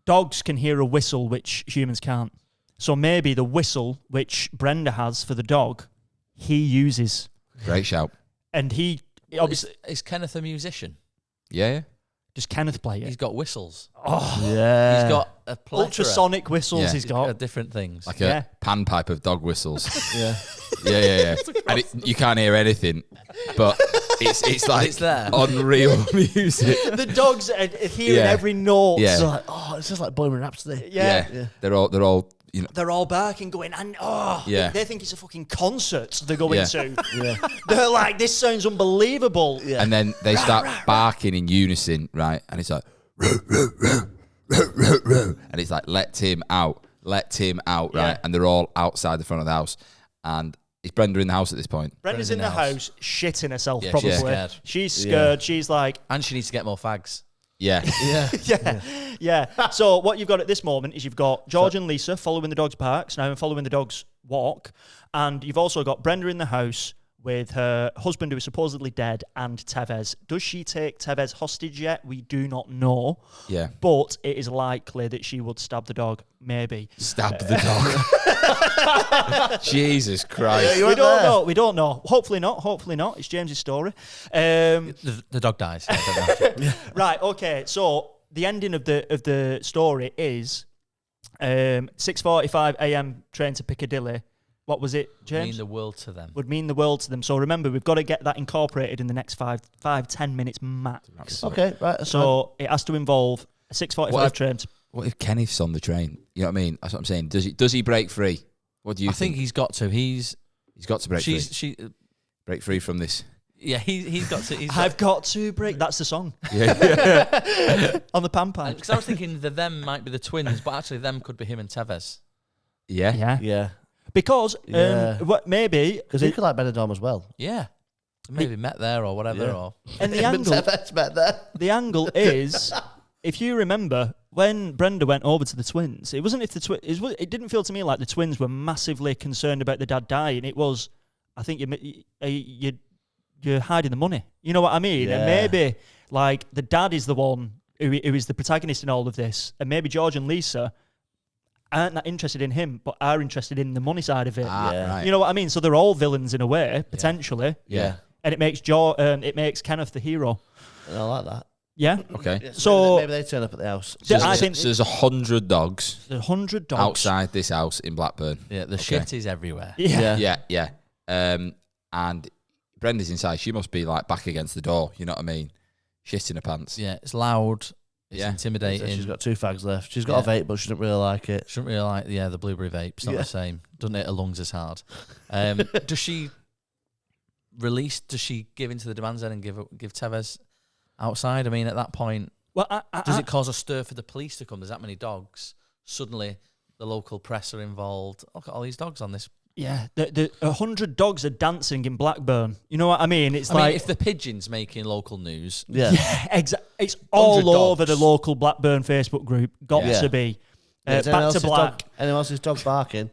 Dogs can hear a whistle, which humans can't. So maybe the whistle, which Brenda has for the dog, he uses. Great shout. And he obviously... Is Kenneth a musician? Yeah. Does Kenneth play He's it? got whistles. Oh, yeah. He's got a plethora ultrasonic whistles Yeah. he's got. of different things. Like Yeah. a panpipe of dog whistles. Yeah. yeah. And you can't hear anything, but it's like It's there. unreal music. The dogs are hearing Yeah. every note. Yeah. So like, oh, it's just like Bohemian Rhapsody. Yeah. Yeah. They're all, you know. They're all barking, going, and Yeah. they think it's a fucking concert they're going Yeah. to. Yeah. They're like, this sounds unbelievable. Yeah. And then they start barking in unison, right? And it's like, and it's like, let him out, right? Yeah. And they're all outside the front of the house. And Is Brenda in the house at this point? Brenda's in the house, shitting herself, Yeah, probably. she's scared. She's scared. She's like... And she needs to get more fags. Yeah. Yeah. So what you've got at this moment is you've got George and Lisa following the dog's parks now and following the dog's walk. And you've also got Brenda in the house with her husband who is supposedly dead and Tevez. Does she take Tevez hostage yet? We do not know. Yeah. But it is likely that she would stab the dog. Maybe. Stab the dog. Jesus Christ. You We weren't don't there. know. We don't know. Hopefully not. Hopefully not. It's James's story. The dog dies. I don't know. Right. Okay. So the ending of the story is 6:45 a.m. train to Piccadilly. What was it, James? Mean the world to them. Would mean the world to them. So remember, we've got to get that incorporated in the next 5-10 minutes max. Okay, right. that's fine. So it has to involve a 6:45 train. What if Kenneth's on the train? You know what I mean? That's what I'm saying. Does he break free? What do you I think? think he's got to. He's got to break free. She. Break free from this. Yeah, he's got to. I've got to break. That's the song Yeah. on the panpipe. Because I was thinking the them might be the twins, but actually them could be him and Tevez. Yeah. Yeah. Yeah. Because Yeah. what maybe Because he could like Benidorm as well. Yeah. Maybe met there or whatever. Yeah. Or and the Him and angle Tevez met there. the angle is, if you remember, when Brenda went over to the twins, it wasn't if the it didn't feel to me like the twins were massively concerned about the dad dying. It was, I think you're hiding the money. You know what I mean? Yeah. And maybe like the dad is the one who is the protagonist in all of this, and maybe George and Lisa aren't that interested in him, but are interested in the money side of it. Yeah. Right. You know what I mean? So they're all villains in a way, potentially. Yeah. And it makes Kenneth the hero. And I like that. Yeah. Okay. Yeah, So- maybe they turn up at the house. So I think so there's 100 dogs there's 100 dogs outside this house in Blackburn. yeah, the shit is everywhere. Yeah. Yeah. And Brenda's inside. She must be like back against the door. You know what I mean? Shit in her pants. Yeah, it's loud. It's Yeah. intimidating. She's got 2 fags left. She's got a vape, but she doesn't really like it. Shouldn't really like the blueberry vape. It's not the same. Doesn't hit her lungs as hard. Does she release? Does she give into the demands then and give Tevez outside? I mean, at that point, Well, does it cause a stir for the police to come? There's that many dogs. Suddenly, the local press are involved. Look at all these dogs on this. Yeah, the 100 dogs are dancing in Blackburn. You know what I mean? It's I like mean, if the pigeons making local news, Yeah. it's all 100 over the dogs. local Blackburn Facebook group. Got Yeah. to be. Is anyone Back to else's black. Anyone else's dog barking?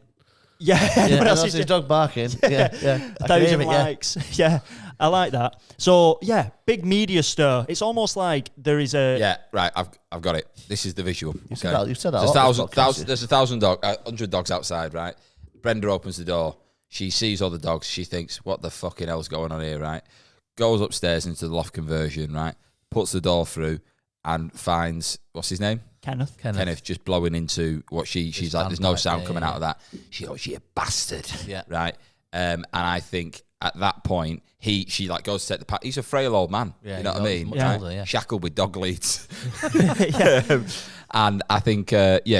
Yeah, Yeah, anyone anyone else else's is dog barking? Yeah. I can hear 1,000 it, yeah. likes. Yeah, I like that. So yeah, big media stir. It's almost like there is a Yeah, right. I've got it. This is the visual. You've said that There's a lot this podcast, There's 100 dogs outside, right? Brenda opens the door. She sees all the dogs. She thinks, "What the fucking hell's going on here?" Right? Goes upstairs into the loft conversion. Right? Puts the door through and finds what's his name? Kenneth. Kenneth just blowing into what she's like. There's no standpipe, sound yeah, coming yeah. out of that. She goes, "You bastard!" Yeah. Right. And I think at that point she like goes to take the pat. He's a frail old man. Yeah, you know he's what I old, mean? much Right? older, yeah. Shackled with dog leads. Yeah. And I think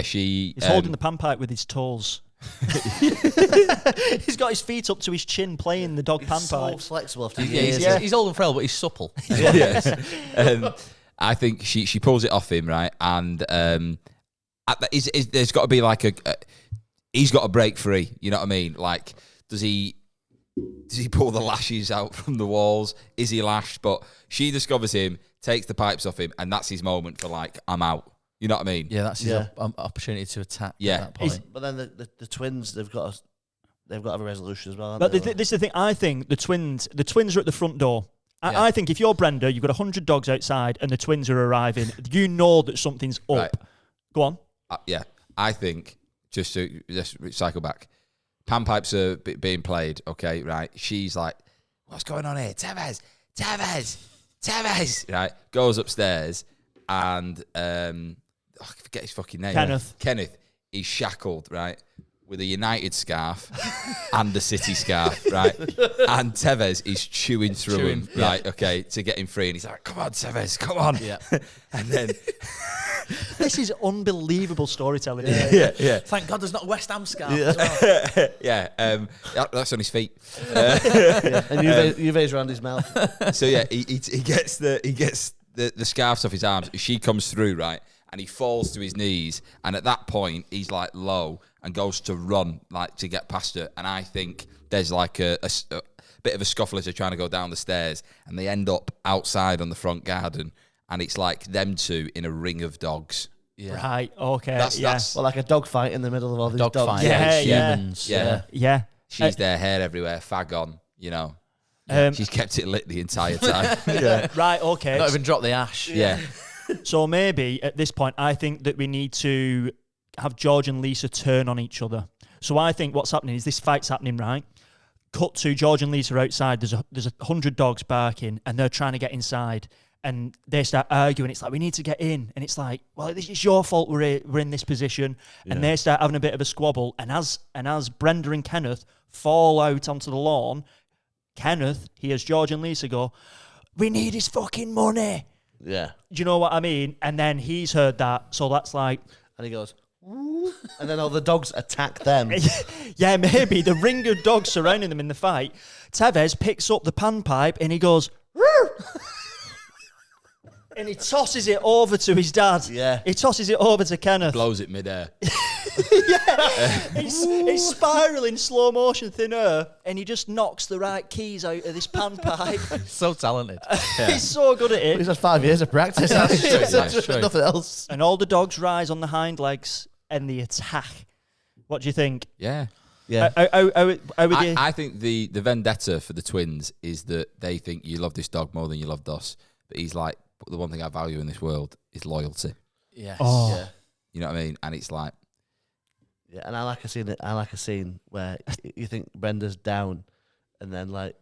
she. He's holding the panpipe with his toes. He's got his feet up to his chin playing the dog So panpipe. flexible after yeah, years. he's old and frail, but he's supple. Yes. I think she pulls it off him, right? And there's got to be like he's got to break free. You know what I mean? Like, does he pull the lashes out from the walls? Is he lashed? But she discovers him, takes the pipes off him, and that's his moment for like, I'm out. You know what I mean? Yeah, that's his Yeah. opportunity to attack. Yeah. At that point. But then the twins, they've got to have a resolution as well. But Haven't they? this is the thing. I think the twins are at the front door. Yeah. I think if you're Brenda, you've got 100 dogs outside, and the twins are arriving. You know that something's up. Right. Go on. Yeah. I think just to just cycle back, panpipes are being played. Okay, right? She's like, "What's going on here? Tevez, right? Goes upstairs and I forget his fucking name. Kenneth. He's shackled, right, with a United scarf and a City scarf, right? And Tevez is chewing through him, yeah. right? Okay, to get him free, and he's like, "Come on, Tevez, come on!" Yeah. And then This is unbelievable storytelling. yeah. Thank God there's not a West Ham scarf. As well. Yeah, that's on his feet. And UV's around his mouth. So yeah, he gets the scarves off his arms. She comes through, right, and he falls to his knees. And at that point, he's like low, and goes to run, like, to get past her. And I think there's like a bit of a scuffle as they're trying to go down the stairs, and they end up outside on the front garden, and it's like them two in a ring of dogs. Yeah. Right, okay. That's Well, like a dog fight in the middle of all these Dog dogs. fight. Yeah, yeah. Humans. Yeah. She's Uh, there, hair everywhere, fag on, you know. Um, She's kept it lit the entire time. Right, okay. Not even drop the ash. Yeah. So maybe at this point, I think that we need to have George and Lisa turn on each other. So I think what's happening is this fight's happening, right? Cut to George and Lisa outside. There's 100 dogs barking, and they're trying to get inside. And they start arguing. It's like, we need to get in. And it's like, well, it's your fault we're in this position. Yeah. And they start having a bit of a squabble. And as Brenda and Kenneth fall out onto the lawn, Kenneth hears George and Lisa go, we need his fucking money. Yeah. Do you know what I mean? And then he's heard that. So that's like... And he goes, ooh. And then all the dogs attack them. Yeah, maybe. The ring of dogs surrounding them in the fight. Tevez picks up the panpipe and he goes... And he tosses it over to his dad. Yeah. He tosses it over to Kenneth. Blows it midair. It's spiraling slow motion thin air, and he just knocks the right keys out of this panpipe. So talented. He's so good at He's it. had 5 years of practice. That's true. Nothing else. And all the dogs rise on the hind legs and they attack. What do you think? Yeah. Yeah. How would you... I think the vendetta for the twins is that they think you love this dog more than you love Dos. But he's like, the one thing I value in this world is loyalty. Yes. Oh. Yeah. You know what I mean? And it's like... Yeah, and I like a scene where you think Brenda's down, and then like,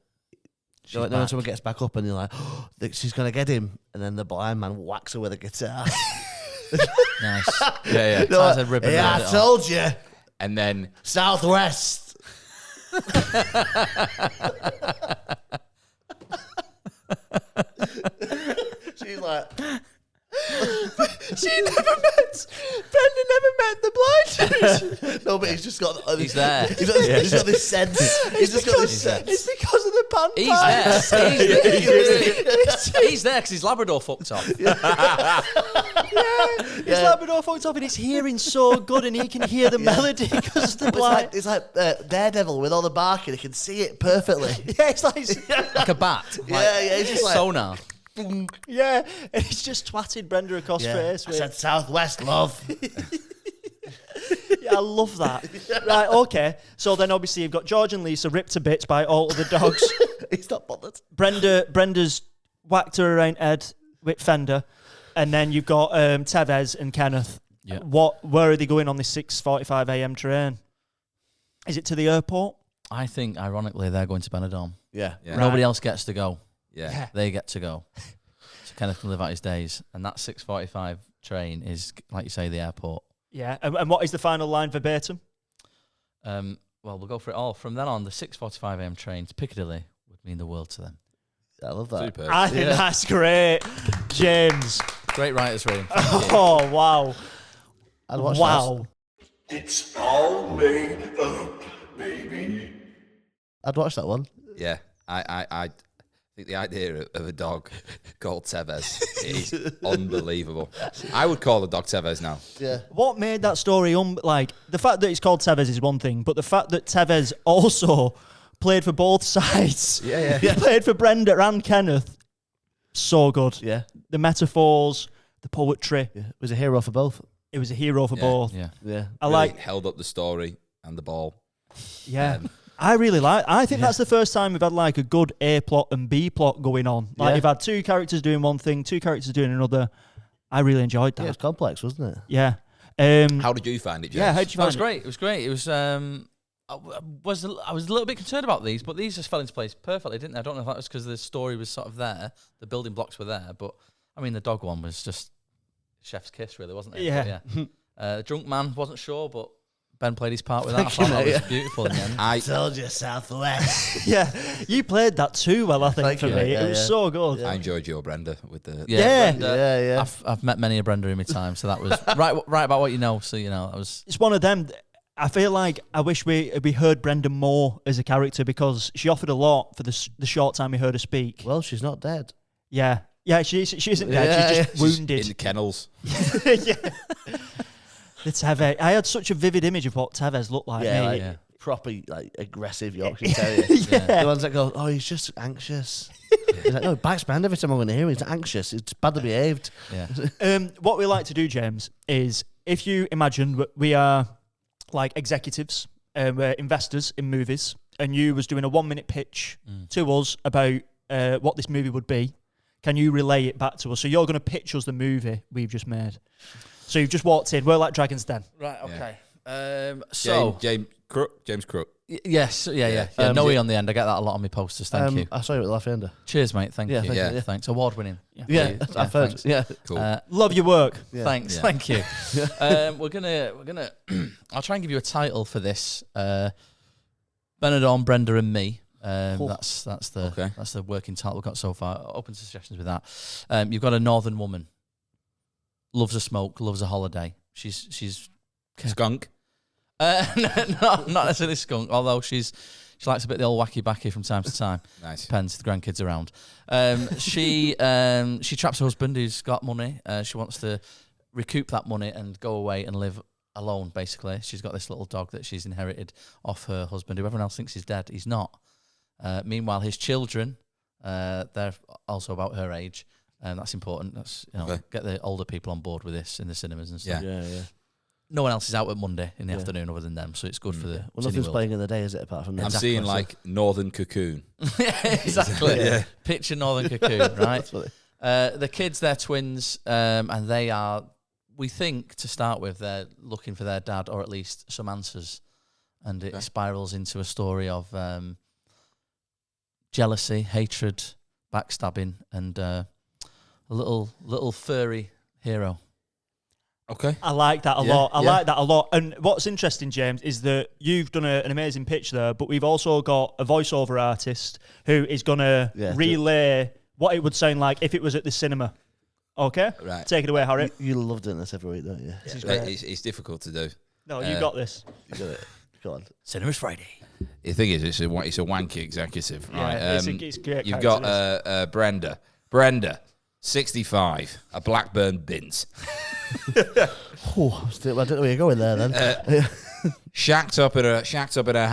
when someone gets back up, and you're like, oh, she's gonna get him, and then the blind man whacks her with a guitar. Nice. Yeah. Sounds like ripping Yeah, it I off. told you, And then... Southwest. She's like, Brenda never met the blind. no, but he's just got. He's there. He's got this sense. He's just got this sense. It's because of the He's there. He's there because his Labrador fucked off. His Labrador fucked up and his hearing's so good and he can hear the melody because of the blind. It's like Daredevil with all the barking. He can see it perfectly. Yeah, it's like... Like a bat. Yeah, he's just like sonar. Yeah, and he's just twatted Brenda across face I with... said Southwest, love. Yeah, I love that. Right, okay. So then obviously you've got George and Lisa ripped to bits by all of the dogs. He's not bothered. Brenda's whacked her around head with Fender. And then you've got Tevez and Kenneth. Yeah. Where are they going on this 6:45 a.m. train? Is it to the airport? I think, ironically, they're going to Benidorm. Yeah. Yeah. Nobody else gets to go. Yeah. They get to go. So Kenneth can live out his days. And that 6:45 train is, like you say, the airport. Yeah. And what is the final line verbatim? Well, we'll go for it all. From then on, the 6:45 a.m. train to Piccadilly would mean the world to them. I love that. Superb. I think that's great. James. Great writer's room. Oh, wow. I'd watch Wow. It's all made up, baby. I'd watch that one. Yeah. I think the idea of a dog called Tevez is unbelievable. I would call the dog Tevez now. Yeah. What made that story like the fact that it's called Tevez is one thing, but the fact that Tevez also played for both sides. Yeah. He played for Brenda and Kenneth. So good. Yeah. The metaphors, the poetry. Yeah. It was a hero for both. It was a hero for both. Yeah. Yeah. I Really like. held up the story and the ball. Yeah. I really like. I think that's the first time we've had like a good A plot and B plot going on. Like you've had two characters doing one thing, two characters doing another. I really enjoyed that. Yeah, it's complex, wasn't it? Yeah. How did you find it, James? Yeah. How'd you That find was it? great. It was great. It was. I was a little bit concerned about these, but these just fell into place perfectly, didn't they? I don't know if that was because the story was sort of there, the building blocks were there, but I mean the dog one was just chef's kiss, really, wasn't it? Yeah. But yeah. Drunk man, wasn't sure, but Ben played his part with that. I thought that was beautiful in the end. I Told you, Southwest. Yeah, you played that too well. I think Thank for you. me, Yeah, it was yeah. so good. I enjoyed your Brenda with the... Yeah. Brenda, Yeah. I've met many a Brenda in my time, so that was right about what you know. So you know that was. It's one of them. I feel like I wish we heard Brenda more as a character because she offered a lot for the short time we heard her speak. Well, she's not dead. Yeah, she isn't dead. Yeah, she's just She's wounded. in the kennels. Yeah. The Tevez. I had such a vivid image of what Tevez looked like. Yeah, mate. like proper like aggressive Yorkshire Terrier. Yeah. The ones that go, oh, he's just anxious. He's like, no, it bites my hand every time I'm going to hear him. He's anxious. It's badly behaved. Yeah. What we like to do, James, is if you imagine we are like executives, we're investors in movies, and you was doing a 1-minute pitch to us about what this movie would be, can you relay it back to us? So you're going to pitch us the movie we've just made. So you've just walked in. We're like Dragon's Den. Right. Okay. James Crook. Yes. Yeah. No E on the end. I get that a lot on my posters. Thank you. I saw you at the Left Ender. Cheers, mate. Thank you. Yeah. Thanks. Award winning. Yeah, I've heard. Thanks. Yeah. Cool. Love your work. Yeah. Thanks. Yeah. Thank you. We're gonna. I'll try and give you a title for this. Benidorm, Brenda, and me. That's the working title we've got so far. Open to suggestions with that. You've got a northern woman. Loves a smoke. Loves a holiday. She's Skunk. not necessarily skunk. Although she likes a bit of the old wacky backy from time to time. Nice. Depends if the grandkids around. She traps her husband who's got money. She wants to recoup that money and go away and live alone, basically. She's got this little dog that she's inherited off her husband, who everyone else thinks he's dead. He's not. Meanwhile, his children, they're also about her age. And that's important. That's get the older people on board with this in the cinemas and stuff. Yeah. No one else is out at Monday in the afternoon other than them, so it's good for the Well, nothing's world. playing in the day, is it, apart from that? I'm seeing like Northern Cocoon. Yeah, exactly. Yeah. Picture Northern Cocoon, right? That's funny. The kids, they're twins, and they are, we think, to start with, they're looking for their dad, or at least some answers. And it spirals into a story of jealousy, hatred, backstabbing, and a little furry hero. Okay. I like that a lot. I like that a lot. And what's interesting, James, is that you've done an amazing pitch there, but we've also got a voiceover artist who is going to relay what it would sound like if it was at the cinema. Okay? Right. Take it away, Harry. You love doing this every week, don't you? It's difficult to do. No, you got this. You got it. Go on. Cinema's Friday. The thing is, it's a wanky executive. Yeah, right? it's great. You've got Brenda, 65, a Blackburn bins. I don't know where you're going there then. Shacked up in her house, shacked up in her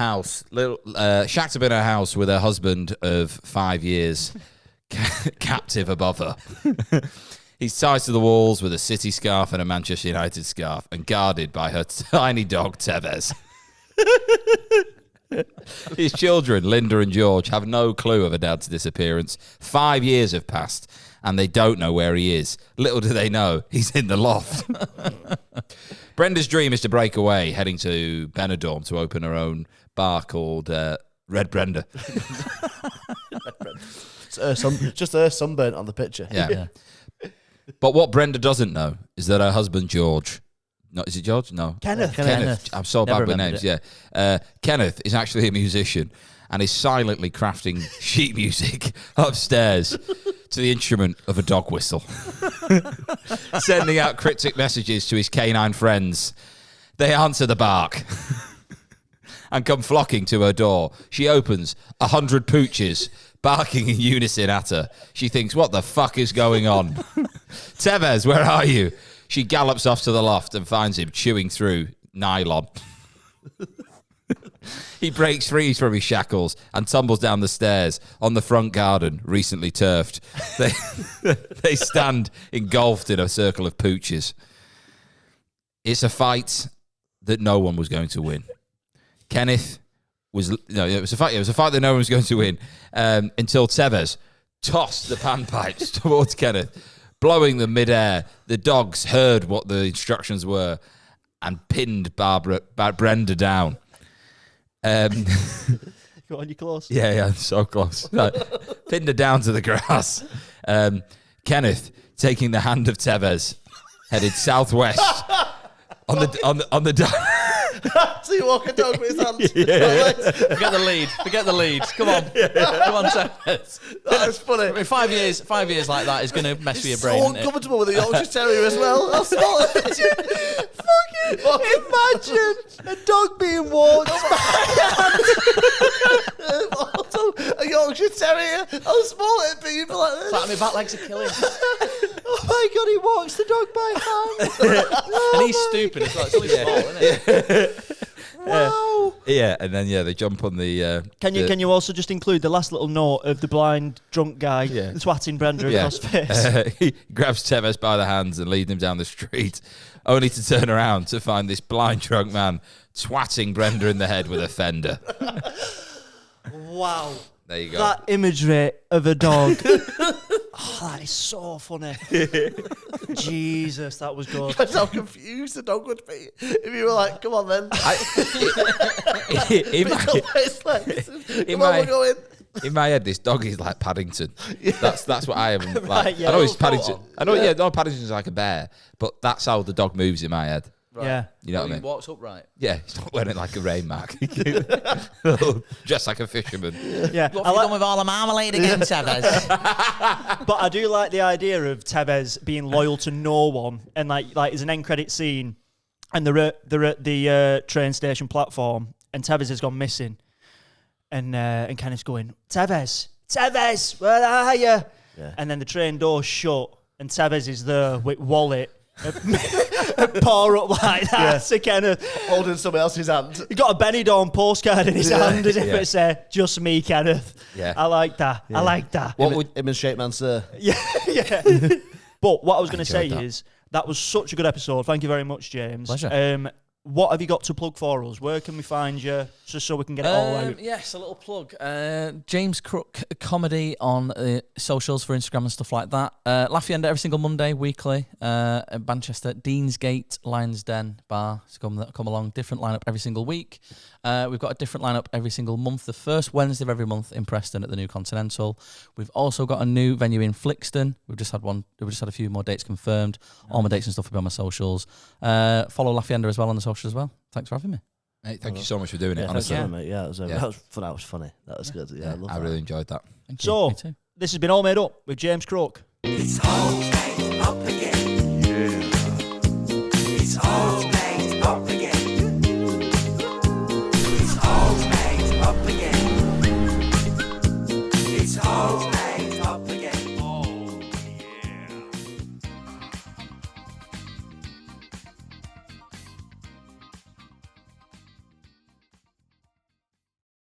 house with her husband of 5 years, captive above her. He's tied to the walls with a City scarf and a Manchester United scarf, and guarded by her tiny dog Tevez. His children, Linda and George, have no clue of her dad's disappearance. 5 years have passed, and they don't know where he is. Little do they know, he's in the loft. Brenda's dream is to break away, heading to Benidorm to open her own bar called Red Brenda. Just her sunburnt on the picture. Yeah. But what Brenda doesn't know is that her husband George, is it George? No. Kenneth. I'm so bad with names, yeah. Kenneth is actually a musician and is silently crafting sheet music upstairs to the instrument of a dog whistle. Sending out cryptic messages to his canine friends. They answer the bark and come flocking to her door. She opens 100 pooches, barking in unison at her. She thinks, what the fuck is going on? Tevez, where are you? She gallops off to the loft and finds him chewing through nylon. He breaks free from his shackles and tumbles down the stairs on the front garden, recently turfed. They stand engulfed in a circle of pooches. It's a fight that no one was going to win. It was a fight that no one was going to win until Tevez tossed the panpipes towards Kenneth, blowing them midair. The dogs heard what the instructions were and pinned Brenda down. Go on, you close. Yeah, so close. No, pinned her down to the grass. Kenneth, taking the hand of Tevez, headed southwest on the So you walk a dog with his hands. Forget the lead. Come on. Come on, Tevez. That's funny. I mean, 5 years like that is going to mess with your brain. So isn't it? uncomfortable with a Yorkshire Terrier as well. That's Imagine a dog being walked. A Yorkshire Terrier. How small it'd be for like this. Like, my back legs are killing. my God, he walks the dog by hand. And he's stooping as well. It's only small, isn't it? Wow. Yeah, and then they jump on the. Can you also just include the last little note of the blind drunk guy swatting Brenda across the face? He grabs Tevez by the hands and leads him down the street, only to turn around to find this blind drunk man swatting Brenda in the head with a fender. Wow. There you go. That imagery of a dog. That is so funny. Jesus, that was good. That's how confused the dog would be if you were like, "Come on, then." We're going. In my head, this dog is like Paddington. That's what I am like. Right, yeah. I know he's Paddington. I know, no, Paddington's like a bear, but that's how the dog moves in my head. Right. Yeah. You know what I mean? He walks upright. Yeah, he's not wearing like a rain mark. Just like a fisherman. Yeah. What have you done with all the marmalade again, Tevez? But I do like the idea of Tevez being loyal to no one, and like there's an end credit scene, and they're at the train station platform, and Tevez has gone missing, and Kenneth's going, Tevez, where are you? Yeah. And then the train door's shut, and Tevez is there with wallet. Paw up like that to Kenneth, Holding somebody else's hand. he got a Benidorm postcard in his hand as if Yeah. it said, "Just me, Kenneth." Yeah. I like that. I like that. What would Him and Shape Man Sir. Yeah. But what I was going to say enjoyed that. is that was such a good episode. Thank you very much, James. Pleasure. What have you got to plug for us? Where can we find you, just so we can get it all out? Yes, a little plug. James Crook comedy on socials for Instagram and stuff like that. Laffy End every single Monday, weekly. At Manchester, Deansgate, Lions Den Bar. So come along. Different lineup every single week. We've got a different lineup every single month. The first Wednesday of every month in Preston at the New Continental. We've also got a new venue in Flixton. We've just had a few more dates confirmed. All my dates and stuff will be on my socials. Follow Laffy Ender as well on the socials as well. Thanks for having me. Mate, thank you so much for doing it. Thanks Honestly, for having me. That was fun. That was funny. That was good. Yeah, I love I that. really enjoyed that. Thank you. So, Me too. this has been All Made Up with James Crook. It's all made up again.